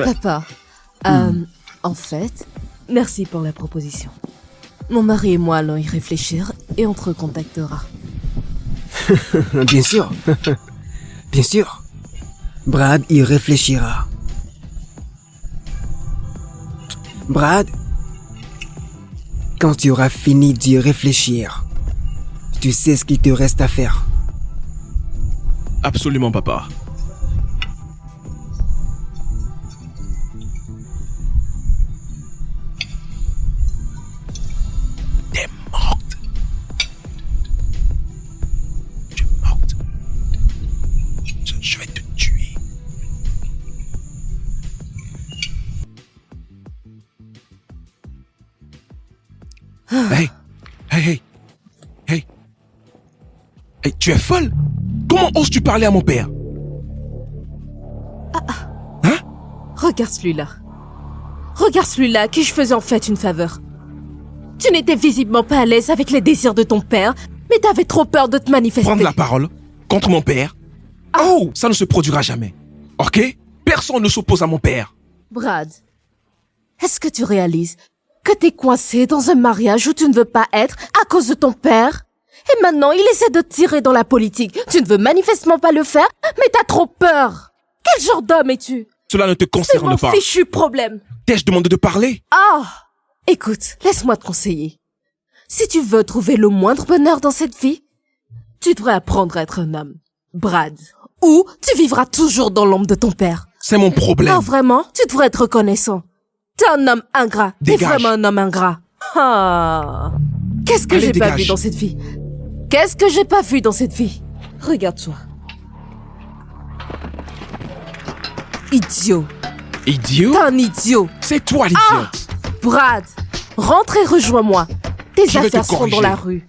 Papa, en fait, merci pour la proposition. Mon mari et moi allons y réfléchir et on te recontactera. Bien sûr. Bien sûr. Brad y réfléchira. Brad, quand tu auras fini d'y réfléchir, tu sais ce qu'il te reste à faire. Absolument, papa. T'es morte. Tu es morte. Je vais te tuer. Hey, hey, hey, hey. Hey, tu es folle? Comment oses-tu parler à mon père? Regarde celui-là. Regarde celui-là à qui je faisais en fait une faveur. Tu n'étais visiblement pas à l'aise avec les désirs de ton père, mais t'avais trop peur de te manifester. Prendre la parole contre mon père? Oh, ça ne se produira jamais. Ok? Personne ne s'oppose à mon père. Brad, est-ce que tu réalises que t'es coincé dans un mariage où tu ne veux pas être à cause de ton père? Et maintenant, il essaie de te tirer dans la politique. Tu ne veux manifestement pas le faire, mais t'as trop peur. Quel genre d'homme es-tu? Cela ne te C'est concerne mon pas. fichu problème. T'ai-je demandé de parler? Ah! Écoute, laisse-moi te conseiller. Si tu veux trouver le moindre bonheur dans cette vie, tu devrais apprendre à être un homme. Brad. Ou tu vivras toujours dans l'ombre de ton père. C'est mon problème. Non, vraiment, tu devrais être reconnaissant. T'es un homme ingrat. T'es Dégage. vraiment un homme ingrat. Ah. Qu'est-ce que Allez, j'ai pas dégage. vu dans cette vie? Qu'est-ce que j'ai pas vu dans cette vie? Regarde-toi. Idiot. Idiot? T'es un idiot. C'est toi l'idiote. Brad, rentre et rejoins-moi. Tes Je vais te affaires seront dans corriger. la rue.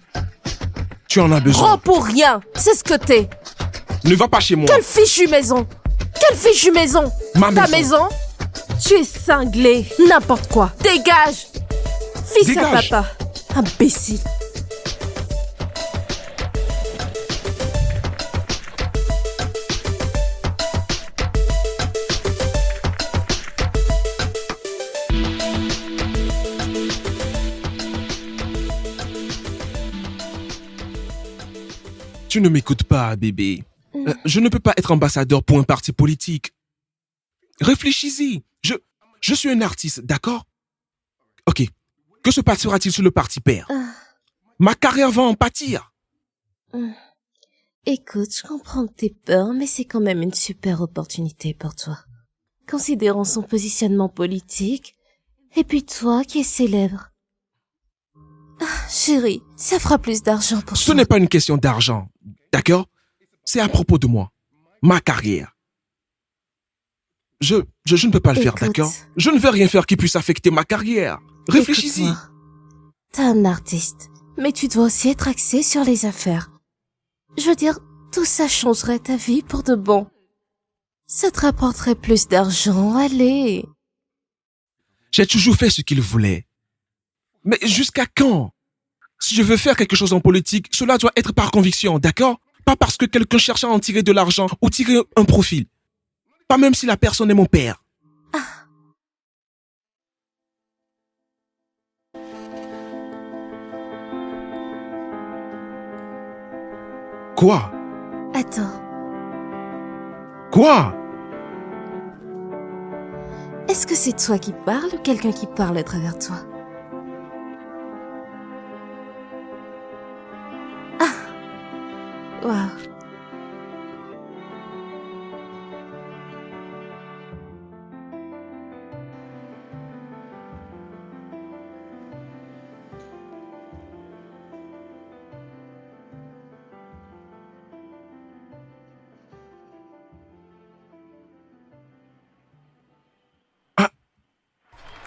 Tu en as besoin. Rends pour rien. C'est ce que t'es. Ne va pas chez moi. Quelle fichue maison. Quelle fichue maison. Ma Ta maison. maison? Tu es cinglé. N'importe quoi. Dégage. Fils à Dégage. papa. Imbécile. Tu ne m'écoutes pas, bébé. Je ne peux pas être ambassadeur pour un parti politique. Réfléchis-y. Je suis un artiste, d'accord? Ok. Que se passera-t-il si le parti perd? Ma carrière va en pâtir. Écoute, je comprends que t'aies peur, mais c'est quand même une super opportunité pour toi. Considérant son positionnement politique, et puis toi qui es célèbre. Chérie, ça fera plus d'argent pour Ce toi. n'est pas une question d'argent, d'accord? C'est à propos de moi, ma carrière. Je ne peux pas le faire, Écoute. d'accord? Je ne vais rien faire qui puisse affecter ma carrière. Réfléchis-y. Écoute-moi. T'es un artiste, mais tu dois aussi être axé sur les affaires. Je veux dire, tout ça changerait ta vie pour de bon. Ça te rapporterait plus d'argent, allez. J'ai toujours fait ce qu'il voulait. Mais jusqu'à quand? Si je veux faire quelque chose en politique, cela doit être par conviction, d'accord? Pas parce que quelqu'un cherche à en tirer de l'argent ou tirer un profil. Pas même si la personne est mon père. Quoi? Attends, Quoi? est-ce que c'est toi qui parles ou quelqu'un qui parle à travers toi? Waouh.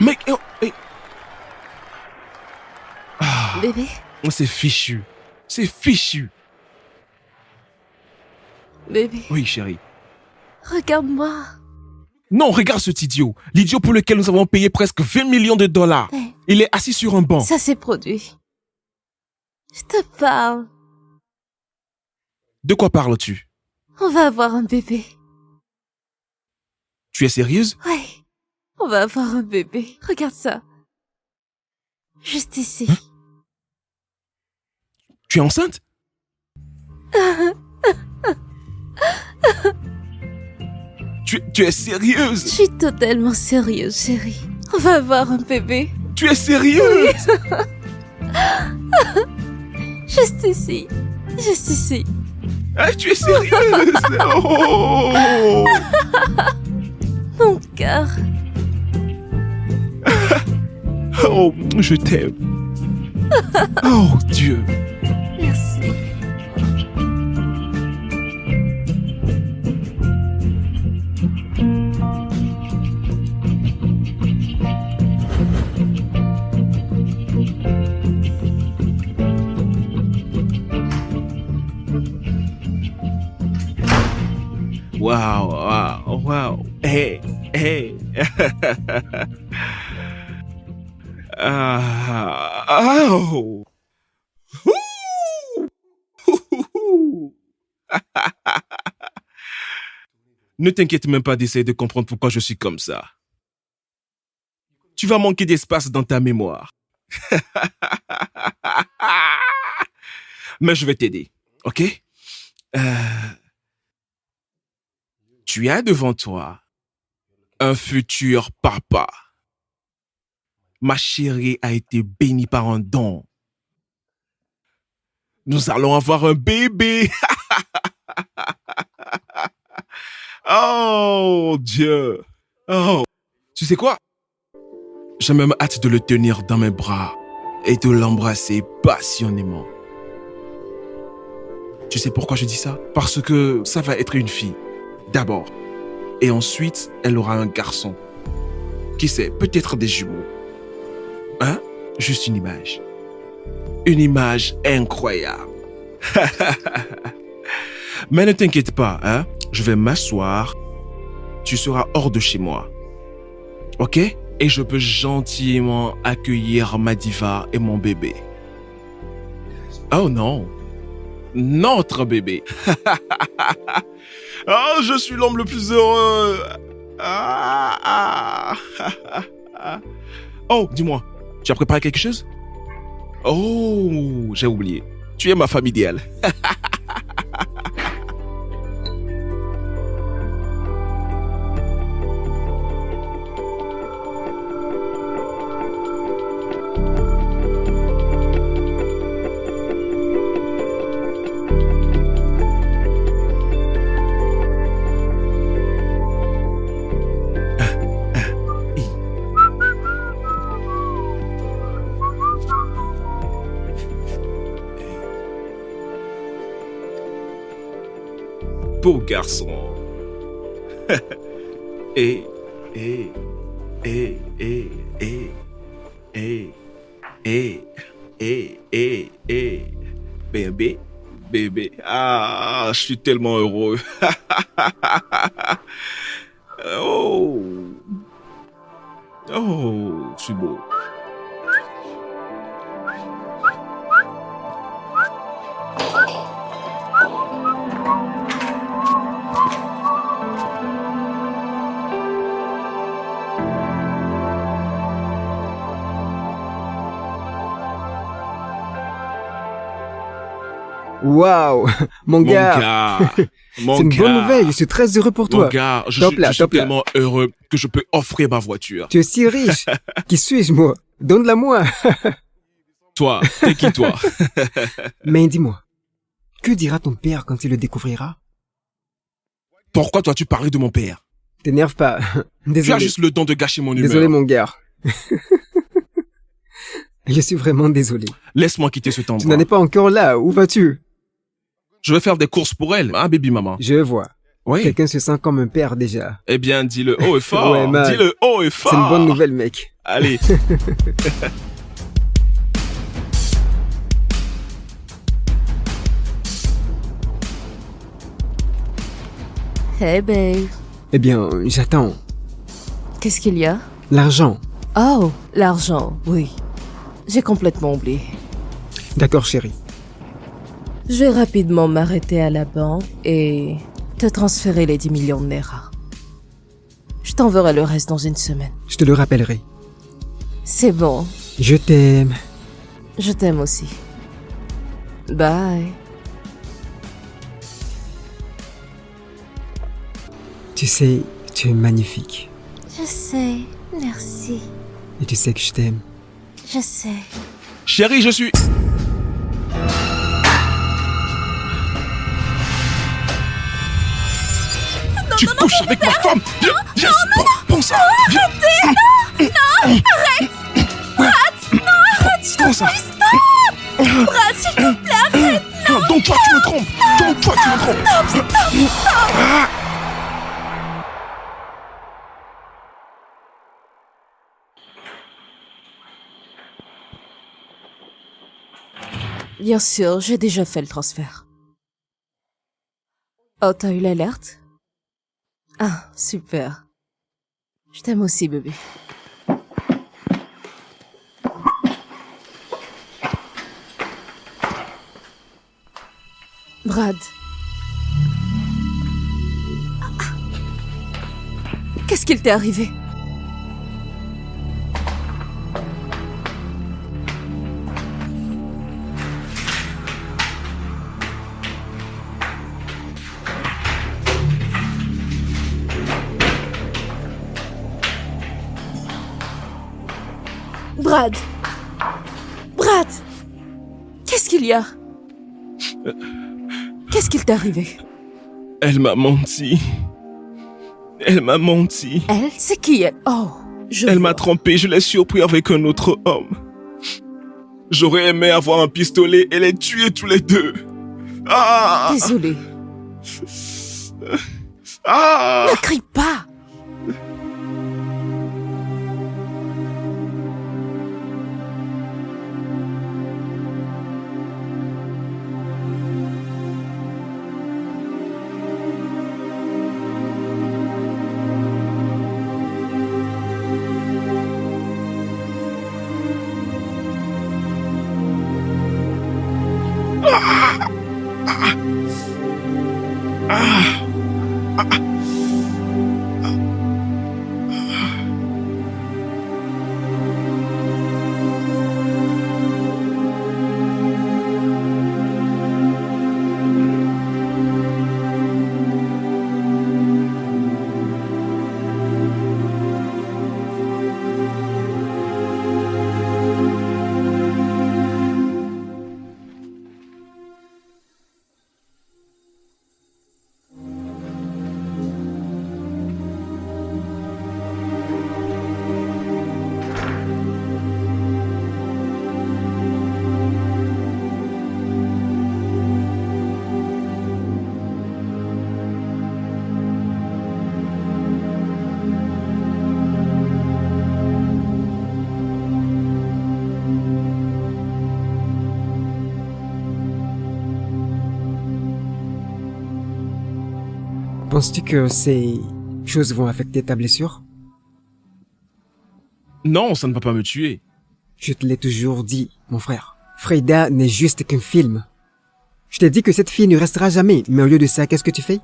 Mec, Bébé, c'est fichu. C'est fichu. bébé, Oui, chérie. regarde-moi. Non, regarde cet idiot. L'idiot pour lequel nous avons payé presque 20 millions de dollars. Hey. Il est assis sur un banc. Ça s'est produit. Je te parle. De quoi parles-tu? On va avoir un bébé. Tu es sérieuse? Ouais, on va avoir un bébé. Regarde ça. Juste ici. Tu es enceinte? tu es Je sérieuse? suis totalement sérieuse, chérie. On va avoir un bébé. Tu es sérieuse? Juste ici. Juste ici. Ah, tu es sérieuse? Oh! Mon cœur. Oh, je t'aime. Oh, Dieu. Merci. Wow, wow, wow. Hey, hey. Oh. Ne t'inquiète même pas d'essayer de comprendre pourquoi je suis comme ça. Tu vas manquer d'espace dans ta mémoire. Mais je vais t'aider, ok? Tu as devant toi un futur papa. Ma chérie a été bénie par un don. Nous allons avoir un bébé. Oh, Dieu. Oh. Tu sais quoi? J'ai même hâte de le tenir dans mes bras et de l'embrasser passionnément. Tu sais pourquoi je dis ça? Parce que ça va être une fille, d'abord. Et ensuite, elle aura un garçon. Qui sait, peut-être des jumeaux. Hein? Juste une image. Une image incroyable. Mais ne t'inquiète pas, hein? Je vais m'asseoir. Tu seras hors de chez moi. Ok? Et je peux gentiment accueillir ma diva et mon bébé. Oh non. Notre bébé. Oh, je suis l'homme le plus heureux. Oh, dis-moi, tu as préparé quelque chose? Oh, j'ai oublié. Tu es ma femme idéale. beau garçon. Et, et, et, et, et, et, et, bébé, bébé. Ah, je suis tellement heureux. Oh, oh, je suis beau. Waouh, mon gars, Mon c'est une gars. bonne nouvelle, je suis très heureux pour Mon toi. gars, je Top suis, là, je suis top là. tellement heureux que je peux offrir ma voiture. Tu es si riche. Qui suis-je, moi? Donne-la moi. Toi, t'es qui toi? Mais dis-moi, que dira ton père quand il le découvrira? Pourquoi dois-tu parler de mon père? T'énerve pas. Tu as Désolé. juste le don de gâcher mon humeur. Désolé, mon gars. Je suis vraiment désolé. Laisse-moi quitter ce Tu endroit. n'en es pas encore là. Où vas-tu? Je vais faire des courses pour elle, hein, baby maman. Je vois. Oui. Quelqu'un se sent comme un père déjà. Eh bien, dis-le haut et fort. Ouais, man. Dis-le haut et fort. C'est une bonne nouvelle, mec. Allez. Hey babe, Eh bien, j'attends. qu'est-ce qu'il y a? L'argent. Oh, l'argent, oui. J'ai complètement oublié. D'accord, chérie. Je vais rapidement m'arrêter à la banque et te transférer les 10 millions de Naira. Je t'enverrai le reste dans une semaine. Je te le rappellerai. C'est bon, Je t'aime. je t'aime aussi. Bye. Tu sais, tu es magnifique. Je sais, merci. Et tu sais que je t'aime. Je sais. Chérie, je suis... Tu couches avec ma femme. Viens, viens, prends ça. Viens. Prends ça. Brad, s'il te plaît, arrête. Non, donc toi, tu me trompes. Donc toi, tu me trompes. Bien sûr, j'ai déjà fait le transfert. Oh, t'as eu l'alerte? Ah, super. Je t'aime aussi, bébé. Brad. Qu'est-ce qu'il t'est arrivé? Brad. Brad. Qu'est-ce qu'il y a? Qu'est-ce qu'il t'est arrivé? Elle m'a menti. Elle m'a menti. Elle? C'est qui elle? Oh, Elle m'a trompé, je l'ai surpris avec un autre homme. J'aurais aimé avoir un pistolet et les tuer tous les deux. Ah! Désolée. Ah! Ne crie pas. Penses-tu que ces choses vont affecter ta blessure? Non, ça ne va pas me tuer. Je te l'ai toujours dit, mon frère. Freda n'est juste qu'un film. Je t'ai dit que cette fille ne restera jamais, mais au lieu de ça, qu'est-ce que tu fais?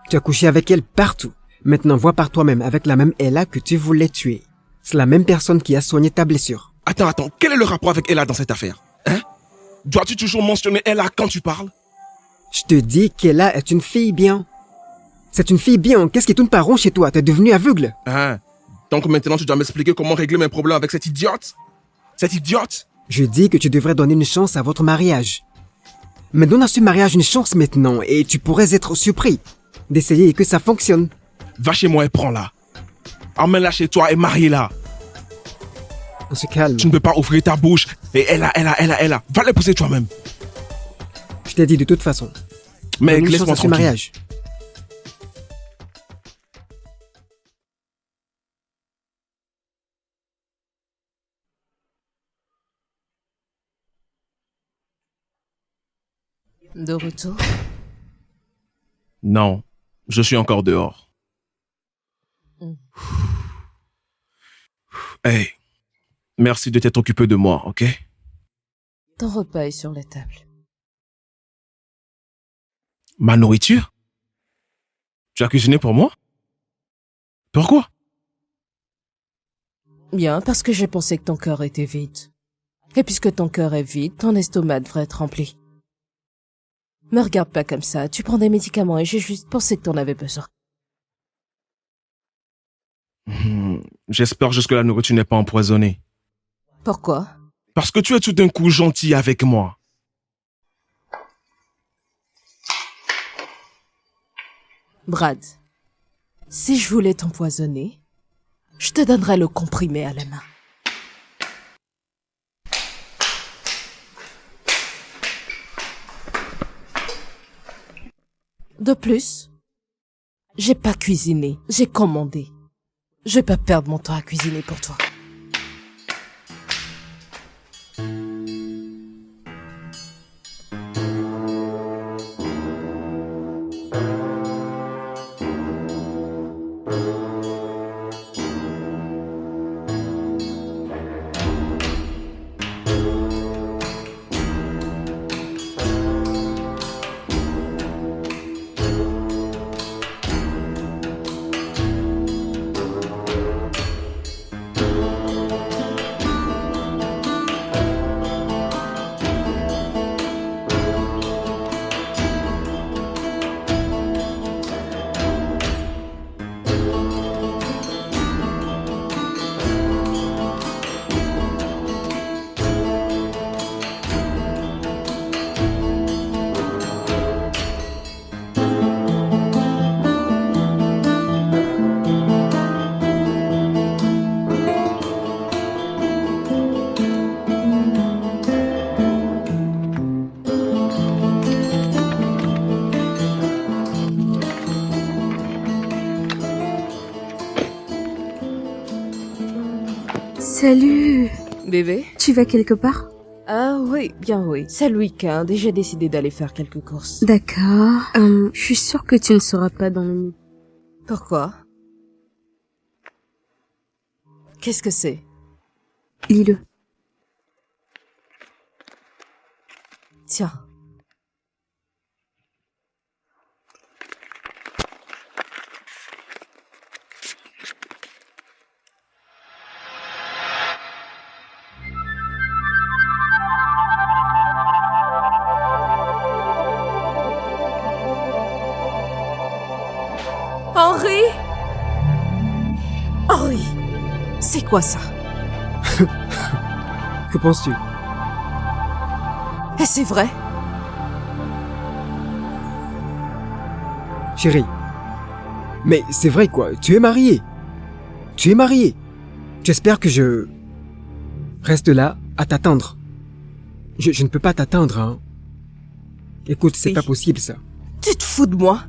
Tu as couché avec elle partout. Maintenant, vois par toi-même avec la même Ella que tu voulais tuer. C'est la même personne qui a soigné ta blessure. Attends, quel est le rapport avec Ella dans cette affaire? Hein? Dois-tu toujours mentionner Ella quand tu parles? Je te dis qu'Ella est une fille bien. C'est une fille bien. Qu'est-ce qui tourne pas rond chez toi? T'es devenu aveugle. Hein? Donc maintenant tu dois m'expliquer comment régler mes problèmes avec cette idiote? Cette idiote? Je dis que tu devrais donner une chance à votre mariage. Mais donne à ce mariage une chance maintenant et tu pourrais être surpris d'essayer et que ça fonctionne. Va chez moi et prends-la. Emmène-la chez toi et marie-la. On se calme. Tu ne peux pas ouvrir ta bouche. Et Ella. Va l'épouser toi-même. Je t'ai dit de toute façon. Mec, Donne une laisse-moi chance à ce tranquille. mariage. De retour? Non, je suis encore dehors. Hey, merci de t'être occupé de moi, ok? Ton repas est sur la table. Ma nourriture? Tu as cuisiné pour moi? Pourquoi? Bien, parce que j'ai pensé que ton cœur était vide. Et puisque ton cœur est vide, ton estomac devrait être rempli. Me regarde pas comme ça, tu prends des médicaments et j'ai juste pensé que t'en avais besoin. J'espère juste que la nourriture n'est pas empoisonnée. Pourquoi? Parce que tu es tout d'un coup gentil avec moi. Brad, si je voulais t'empoisonner, je te donnerais le comprimé à la main. De plus, j'ai pas cuisiné, j'ai commandé. Je vais pas perdre mon temps à cuisiner pour toi. Salut. Bébé? Tu vas quelque part? Ah oui, bien oui. C'est le week-end et j'ai décidé d'aller faire quelques courses. D'accord. Je suis sûre que tu ne seras pas dans le mood. Pourquoi? Qu'est-ce que c'est? Lis-le. Tiens. Henri? Henri, c'est quoi ça? Que penses-tu? Et c'est vrai? Chérie. Mais c'est vrai quoi, tu es marié. Tu es marié. J'espère que je reste là à t'attendre. Je ne peux pas t'attendre, hein. Écoute, c'est Oui. pas possible ça. Tu te fous de moi?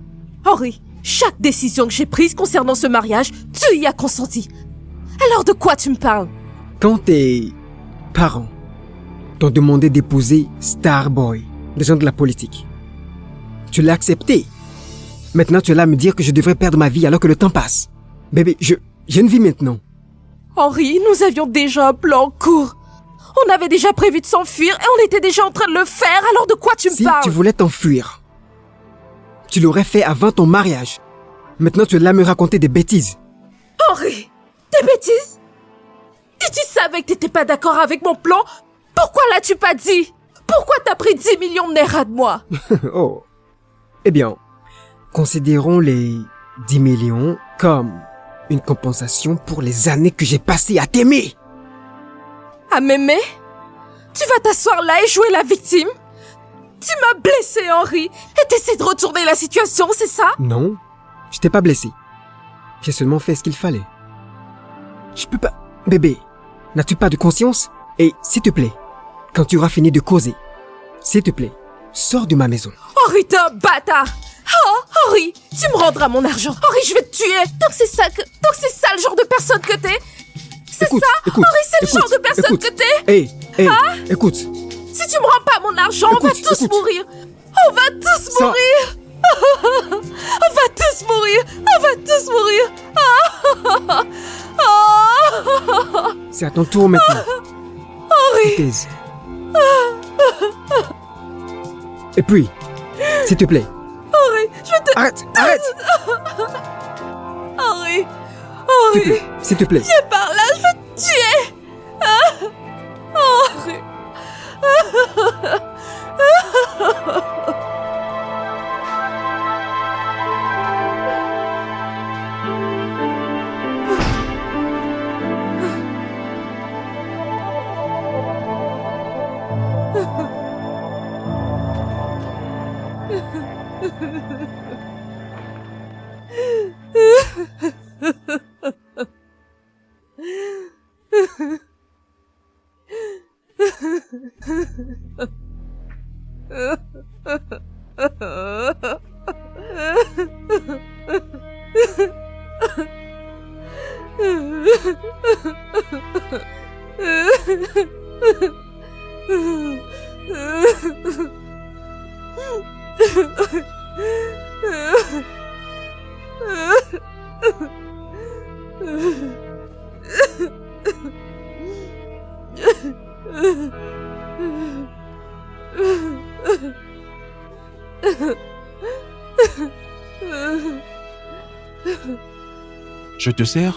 Henri, chaque décision que j'ai prise concernant ce mariage, tu y as consenti. Alors de quoi tu me parles? Quand tes parents t'ont demandé d'épouser Starboy, des gens de la politique, tu l'as accepté. Maintenant, tu es là à me dire que je devrais perdre ma vie alors que le temps passe. Bébé, j'ai une vie maintenant. Henri, nous avions déjà un plan en cours. On avait déjà prévu de s'enfuir et on était déjà en train de le faire, alors de quoi tu me Si parles? tu voulais t'enfuir, tu l'aurais fait avant ton mariage. Maintenant, tu es là à me raconter des bêtises. Henri, des bêtises? Si tu savais que t'étais pas d'accord avec mon plan, pourquoi l'as-tu pas dit? Pourquoi t'as pris 10 millions de naira de moi? Oh. Eh bien, considérons les 10 millions comme une compensation pour les années que j'ai passées à t'aimer. À m'aimer? Tu vas t'asseoir là et jouer la victime? Tu m'as blessé, Henri, et t'essaies de retourner la situation, c'est ça? Non, je t'ai pas blessé. J'ai seulement fait ce qu'il fallait. Je peux pas... Bébé, n'as-tu pas de conscience? Et s'il te plaît, quand tu auras fini de causer, s'il te plaît, sors de ma maison. Henri, t'es un bâtard! Oh, Henri, tu me rendras mon argent. Henri, je vais te tuer. Donc c'est ça le genre de personne que t'es? C'est ça? Écoute, Henri, c'est le genre de personne que t'es? Hé, écoute. Si tu me rends pas mon argent, on va tous mourir. On va tous Ça... mourir. On va tous mourir. On va tous mourir. C'est à ton tour maintenant. Henri. Taise. Et puis, s'il te plaît. Henri, je vais te... Arrête. Henri. S'il te plaît. Viens par là, je vais te tuer. Henri. Je te sers?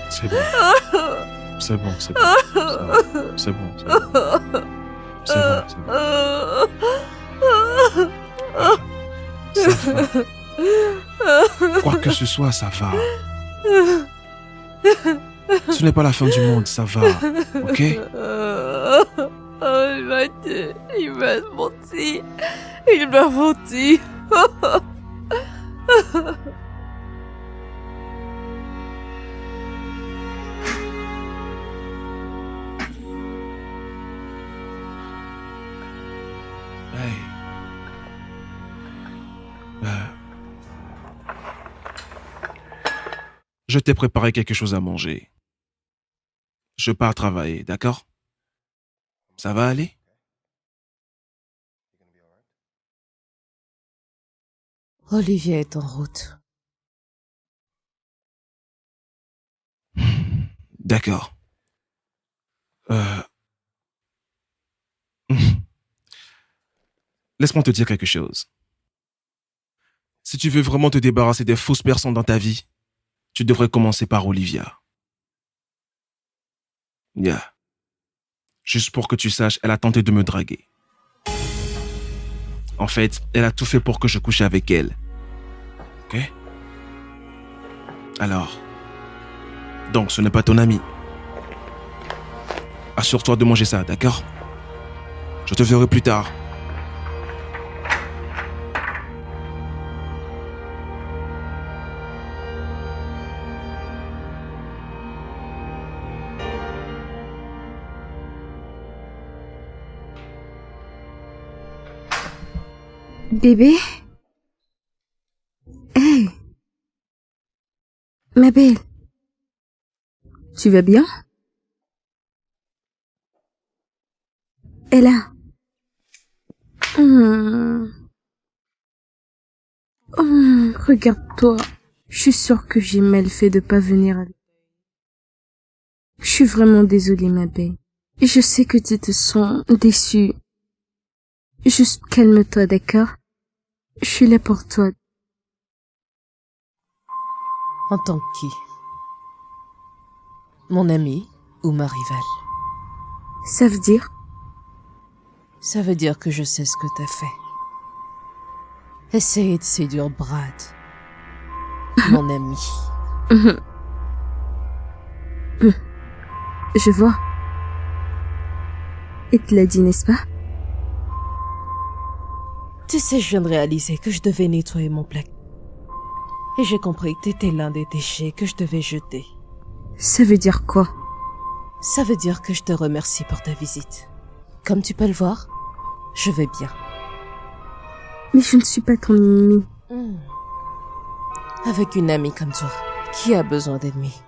C'est bon. C'est bon, c'est bon. C'est bon, c'est bon. C'est bon, c'est bon. Ça va. Quoi que ce soit, ça va. Ce n'est pas la fin du monde, ça va. Ok? Il m'a menti. Il m'a menti. Hey. Je t'ai préparé quelque chose à manger. Je pars travailler, d'accord? Ça va aller? Olivier est en route. D'accord. Laisse-moi te dire quelque chose. Si tu veux vraiment te débarrasser des fausses personnes dans ta vie, tu devrais commencer par Olivia. Yeah. Juste pour que tu saches, elle a tenté de me draguer. En fait, elle a tout fait pour que je couche avec elle. Ok? Alors, donc ce n'est pas ton ami. Assure-toi de manger ça, d'accord? Je te verrai plus tard. Bébé? Hey! Ma belle. Tu vas bien? Ella. Regarde-toi. Je suis sûre que j'ai mal fait de pas venir avec. Je suis vraiment désolée, ma belle. Et je sais que tu te sens déçue. Juste calme-toi, d'accord? Je suis là pour toi. En tant que qui? Mon ami ou ma rivale? Ça veut dire? Ça veut dire que je sais ce que t'as fait. Essayer de séduire Brad. Mon ami. Je vois. Il te l'a dit, n'est-ce pas? Tu sais, je viens de réaliser que je devais nettoyer mon placard. Et j'ai compris que t'étais l'un des déchets que je devais jeter. Ça veut dire quoi? Ça veut dire que je te remercie pour ta visite. Comme tu peux le voir, je vais bien. Mais je ne suis pas ton ennemi. Avec une amie comme toi, qui a besoin d'ennemis?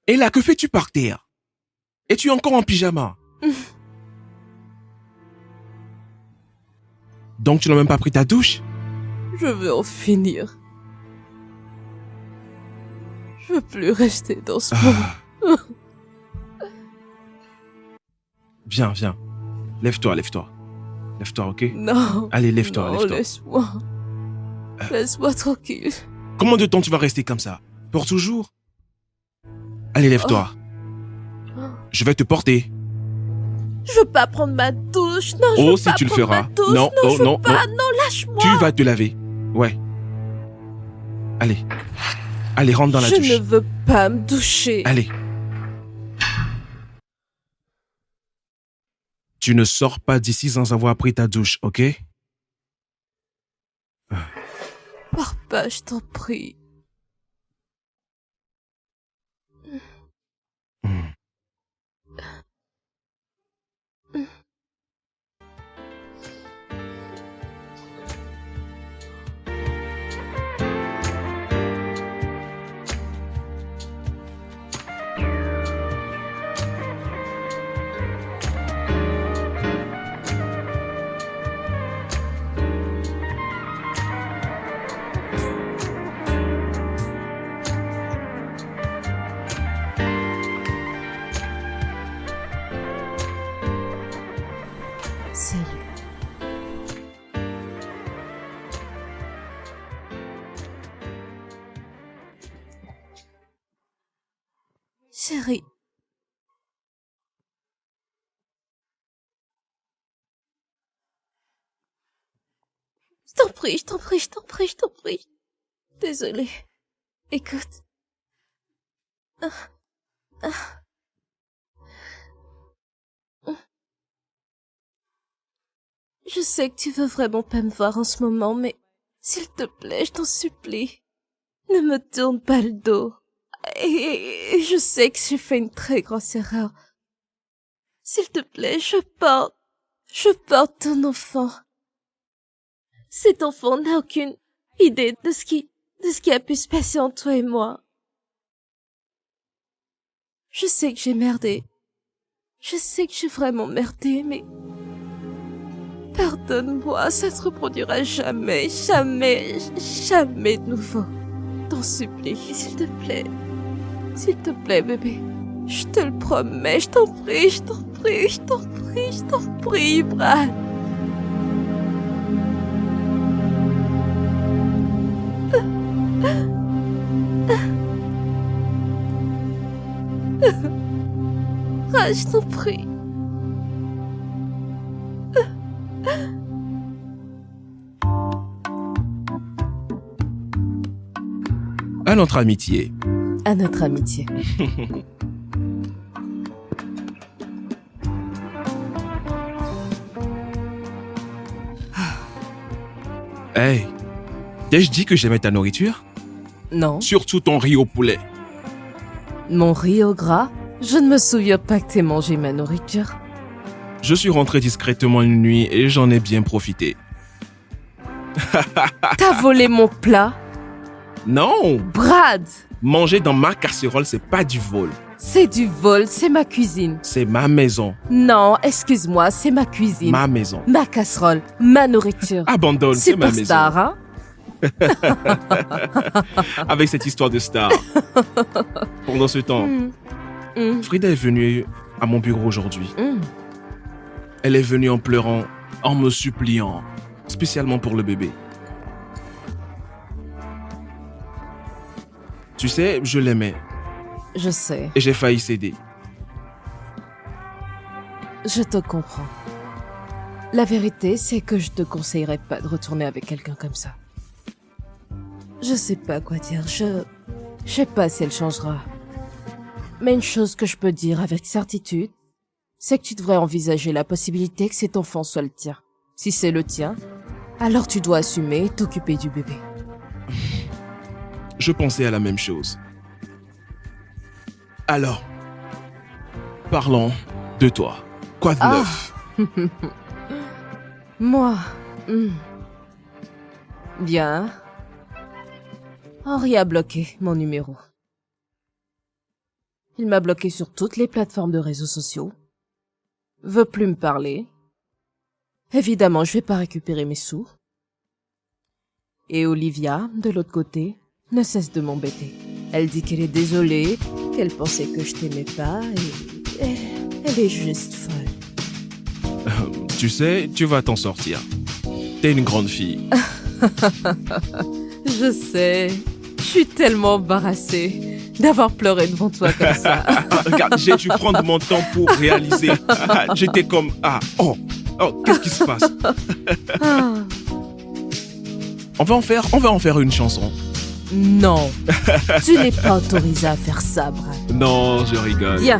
Et là, que fais-tu par terre? Es-tu encore en pyjama? Donc tu n'as même pas pris ta douche? Je veux en finir. Je veux plus rester dans ce monde. Viens, viens. Lève-toi, lève-toi. Lève-toi, ok? Non. Allez, lève-toi, Non, lève-toi. laisse-moi. Laisse-moi tranquille. Combien de temps tu vas rester comme ça? Pour toujours? Allez, lève-toi. Je vais te porter. Je veux pas prendre ma douche. Non, je veux Oh, si pas tu le prendre feras. ma douche. Non, oh, je veux non, pas. non. Non, lâche-moi. Tu vas te laver. Ouais. Allez. Allez, rentre dans la douche. Je ne veux pas me doucher. Allez. Tu ne sors pas d'ici sans avoir pris ta douche, ok? Pars pas, je t'en prie. Salut. Chérie. Je t'en prie, je t'en prie, je t'en prie, je t'en prie. Désolée. Écoute. Je sais que tu veux vraiment pas me voir en ce moment, mais s'il te plaît, je t'en supplie, ne me tourne pas le dos. Et je sais que j'ai fait une très grosse erreur. S'il te plaît, je porte ton enfant. Cet enfant n'a aucune idée de ce qui a pu se passer entre toi et moi. Je sais que j'ai merdé. Je sais que j'ai vraiment merdé, mais pardonne-moi, ça se reproduira jamais, jamais, jamais de nouveau. T'en supplie, s'il te plaît. S'il te plaît, bébé. Je te le promets, je t'en prie, je t'en prie, je t'en prie, je t'en prie, Brad. Brad, je t'en prie. À notre amitié. À notre amitié. Hey, t'ai-je dit que j'aimais ta nourriture? Non. Surtout ton riz au poulet. Mon riz au gras? Je ne me souviens pas que t'aies mangé ma nourriture. Je suis rentré discrètement une nuit et j'en ai bien profité. T'as volé mon plat? Non! Brad! Manger dans ma casserole, c'est pas du vol. C'est du vol, c'est ma cuisine. C'est ma maison. Non, excuse-moi, c'est ma cuisine. Ma maison. Ma casserole, ma nourriture. Abandonne, c'est ma maison. Superstar, hein? Avec cette histoire de star. Pendant ce temps, Frida est venue à mon bureau aujourd'hui. Elle est venue en pleurant, en me suppliant, spécialement pour le bébé. Tu sais, je l'aimais Je sais, et j'ai failli céder. je te comprends. La vérité, c'est que je te conseillerais pas de retourner avec quelqu'un comme ça. Je sais pas quoi dire, je sais pas si elle changera. Mais une chose que je peux dire avec certitude, c'est que tu devrais envisager la possibilité que cet enfant soit le tien. Si c'est le tien, alors tu dois assumer et t'occuper du bébé. Je pensais à la même chose. Alors, parlons de toi. Quoi de neuf? Moi, bien. Henri a bloqué mon numéro. Il m'a bloqué sur toutes les plateformes de réseaux sociaux. Veut plus me parler. Évidemment, je vais pas récupérer mes sous. Et Olivia, de l'autre côté, ne cesse de m'embêter. Elle dit qu'elle est désolée, qu'elle pensait que je t'aimais pas et elle est juste folle. Tu sais, tu vas t'en sortir. T'es une grande fille. Je sais. Je suis tellement embarrassée d'avoir pleuré devant toi comme ça. Regarde, j'ai dû prendre mon temps pour réaliser. J'étais comme, qu'est-ce qui se passe? On va en faire une chanson. Non, tu n'es pas autorisé à faire ça, Brad. Non, je rigole. Viens.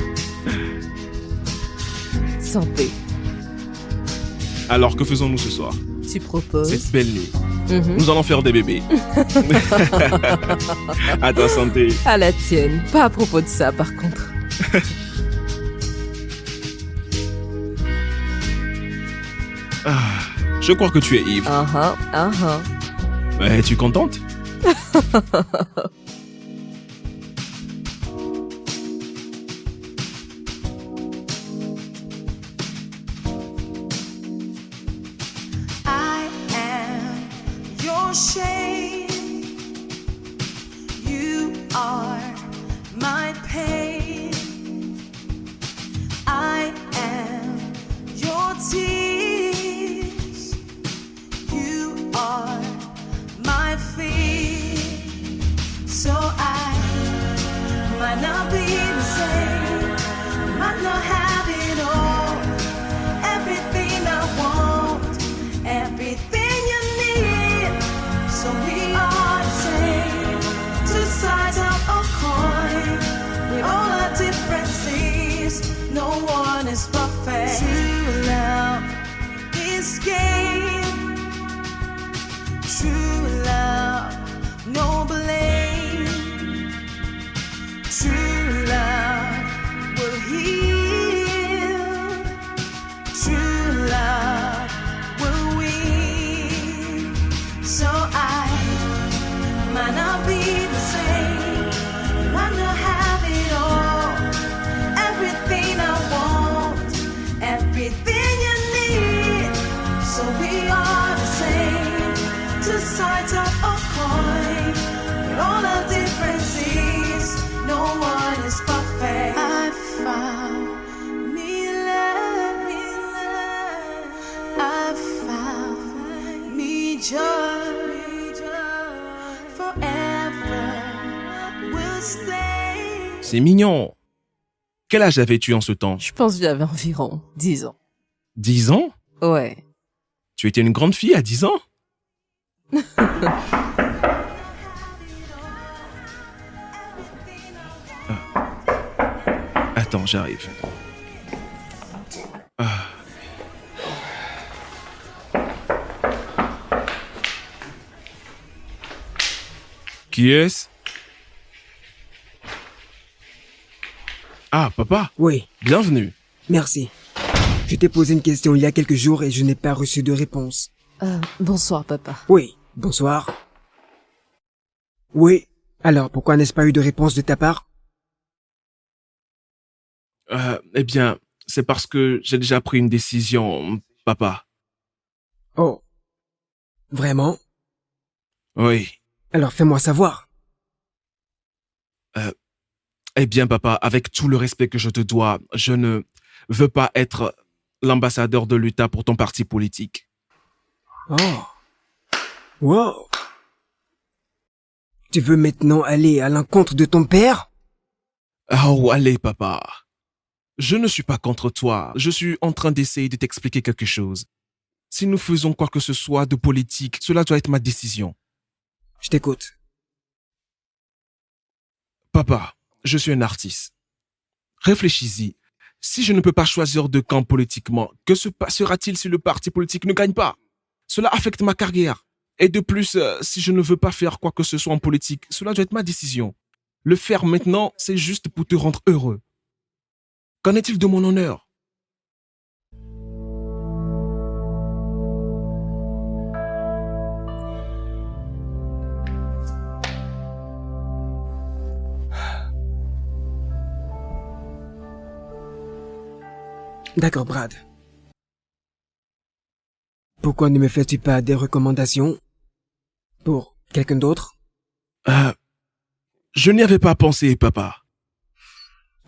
Santé. Alors, que faisons-nous ce soir? Tu proposes? Cette belle nuit. Nous allons faire des bébés. À ta santé. À la tienne. Pas à propos de ça, par contre. Je crois que tu es ivre. Es-tu contente? I am your shame. You are my pain. I am your tears. You are my fear. So I might not be the same, might not have it all, everything I want, everything you need. So found me love. I found me joy. Forever will stay. C'est mignon. Quel âge avais-tu en ce temps? Je pense que j'avais environ 10 ans. 10 ans? Ouais. Tu étais une grande fille à 10 ans? Attends, j'arrive. Ah. Qui est-ce? Ah, papa, Oui, bienvenue. merci. Je t'ai posé une question il y a quelques jours et je n'ai pas reçu de réponse. Bonsoir, papa. Oui, bonsoir. Oui, alors pourquoi n'est-ce pas eu de réponse de ta part? Eh bien, c'est parce que j'ai déjà pris une décision, papa. Oh, vraiment? Oui. Alors fais-moi savoir. Eh bien, papa, avec tout le respect que je te dois, je ne veux pas être l'ambassadeur de l'État pour ton parti politique. Oh. Wow. Tu veux maintenant aller à l'encontre de ton père? Oh, allez, papa. Je ne suis pas contre toi. Je suis en train d'essayer de t'expliquer quelque chose. Si nous faisons quoi que ce soit de politique, cela doit être ma décision. Je t'écoute. Papa, je suis un artiste. Réfléchis-y. Si je ne peux pas choisir de camp politiquement, que se passera-t-il si le parti politique ne gagne pas? Cela affecte ma carrière. Et de plus, si je ne veux pas faire quoi que ce soit en politique, cela doit être ma décision. Le faire maintenant, c'est juste pour te rendre heureux. Qu'en est-il de mon honneur? D'accord, Brad. Pourquoi ne me fais-tu pas des recommandations pour quelqu'un d'autre? Je n'y avais pas pensé, papa.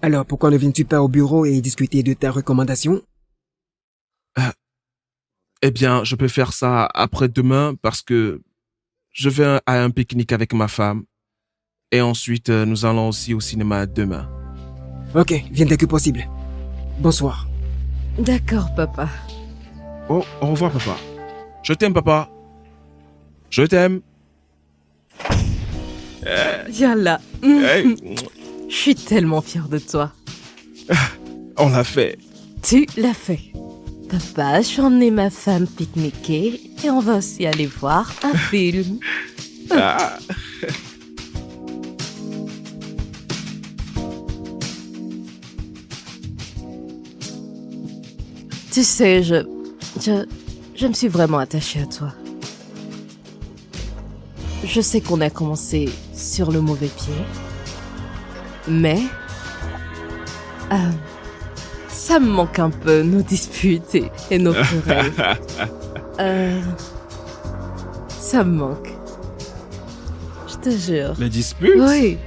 Alors pourquoi ne viens-tu pas au bureau et discuter de ta recommandation? Eh bien, je peux faire ça après-demain parce que je vais à un pique-nique avec ma femme. Et ensuite, nous allons aussi au cinéma demain. Ok, viens dès que possible. Bonsoir. D'accord, papa. Oh, au revoir, papa. Je t'aime, papa. Je t'aime. Viens là. Hey, Je suis tellement fière de toi. on l'a fait. Tu l'as fait. Papa, je vais emmener ma femme pique-niquer et on va aussi aller voir un film. Ah. Tu sais, je me suis vraiment attachée à toi. Je sais qu'on a commencé sur le mauvais pied, mais ça me manque un peu, nos disputes et nos querelles. Ça me manque. Je te jure. Les disputes? Oui.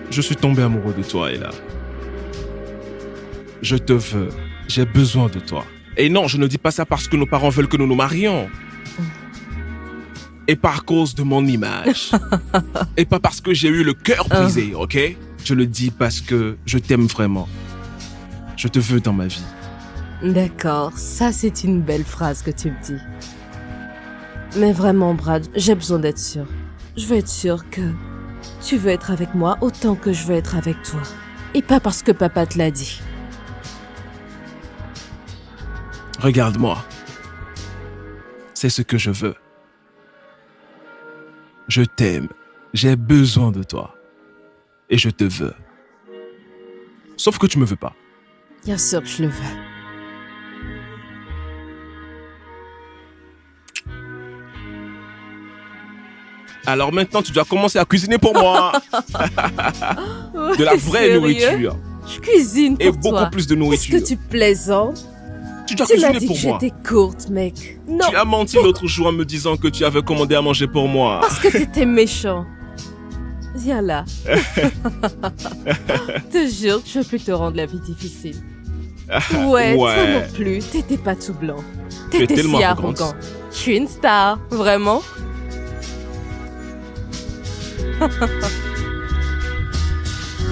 Je suis tombé amoureux de toi, Ella. Je te veux. J'ai besoin de toi. Et non, je ne dis pas ça parce que nos parents veulent que nous nous marions. Et par cause de mon image. Et pas parce que j'ai eu le cœur brisé, ok? Je le dis parce que je t'aime vraiment. Je te veux dans ma vie. D'accord, ça c'est une belle phrase que tu me dis. Mais vraiment, Brad, j'ai besoin d'être sûre. Je veux être sûre que tu veux être avec moi autant que je veux être avec toi. Et pas parce que papa te l'a dit. Regarde-moi. C'est ce que je veux. Je t'aime. J'ai besoin de toi. Et je te veux. Sauf que tu me veux pas. Bien sûr que je le veux. Alors maintenant, tu dois commencer à cuisiner pour moi. De la vraie Sérieux? nourriture. Je cuisine pour Et toi. beaucoup plus de Est-ce nourriture. que tu plaisantes? Tu dois Tu m'as cuisiner dit que pour moi. j'étais courte, mec. Non, Tu as menti l'autre jour en me disant que tu avais commandé à manger pour moi. parce que t'étais méchant. Viens là. Te jure que je peux te rendre la vie difficile. Ouais, toi Ouais. non plus, t'étais pas tout blanc. Tu es T'étais tellement si arrogante. arrogant. Je suis une star, vraiment.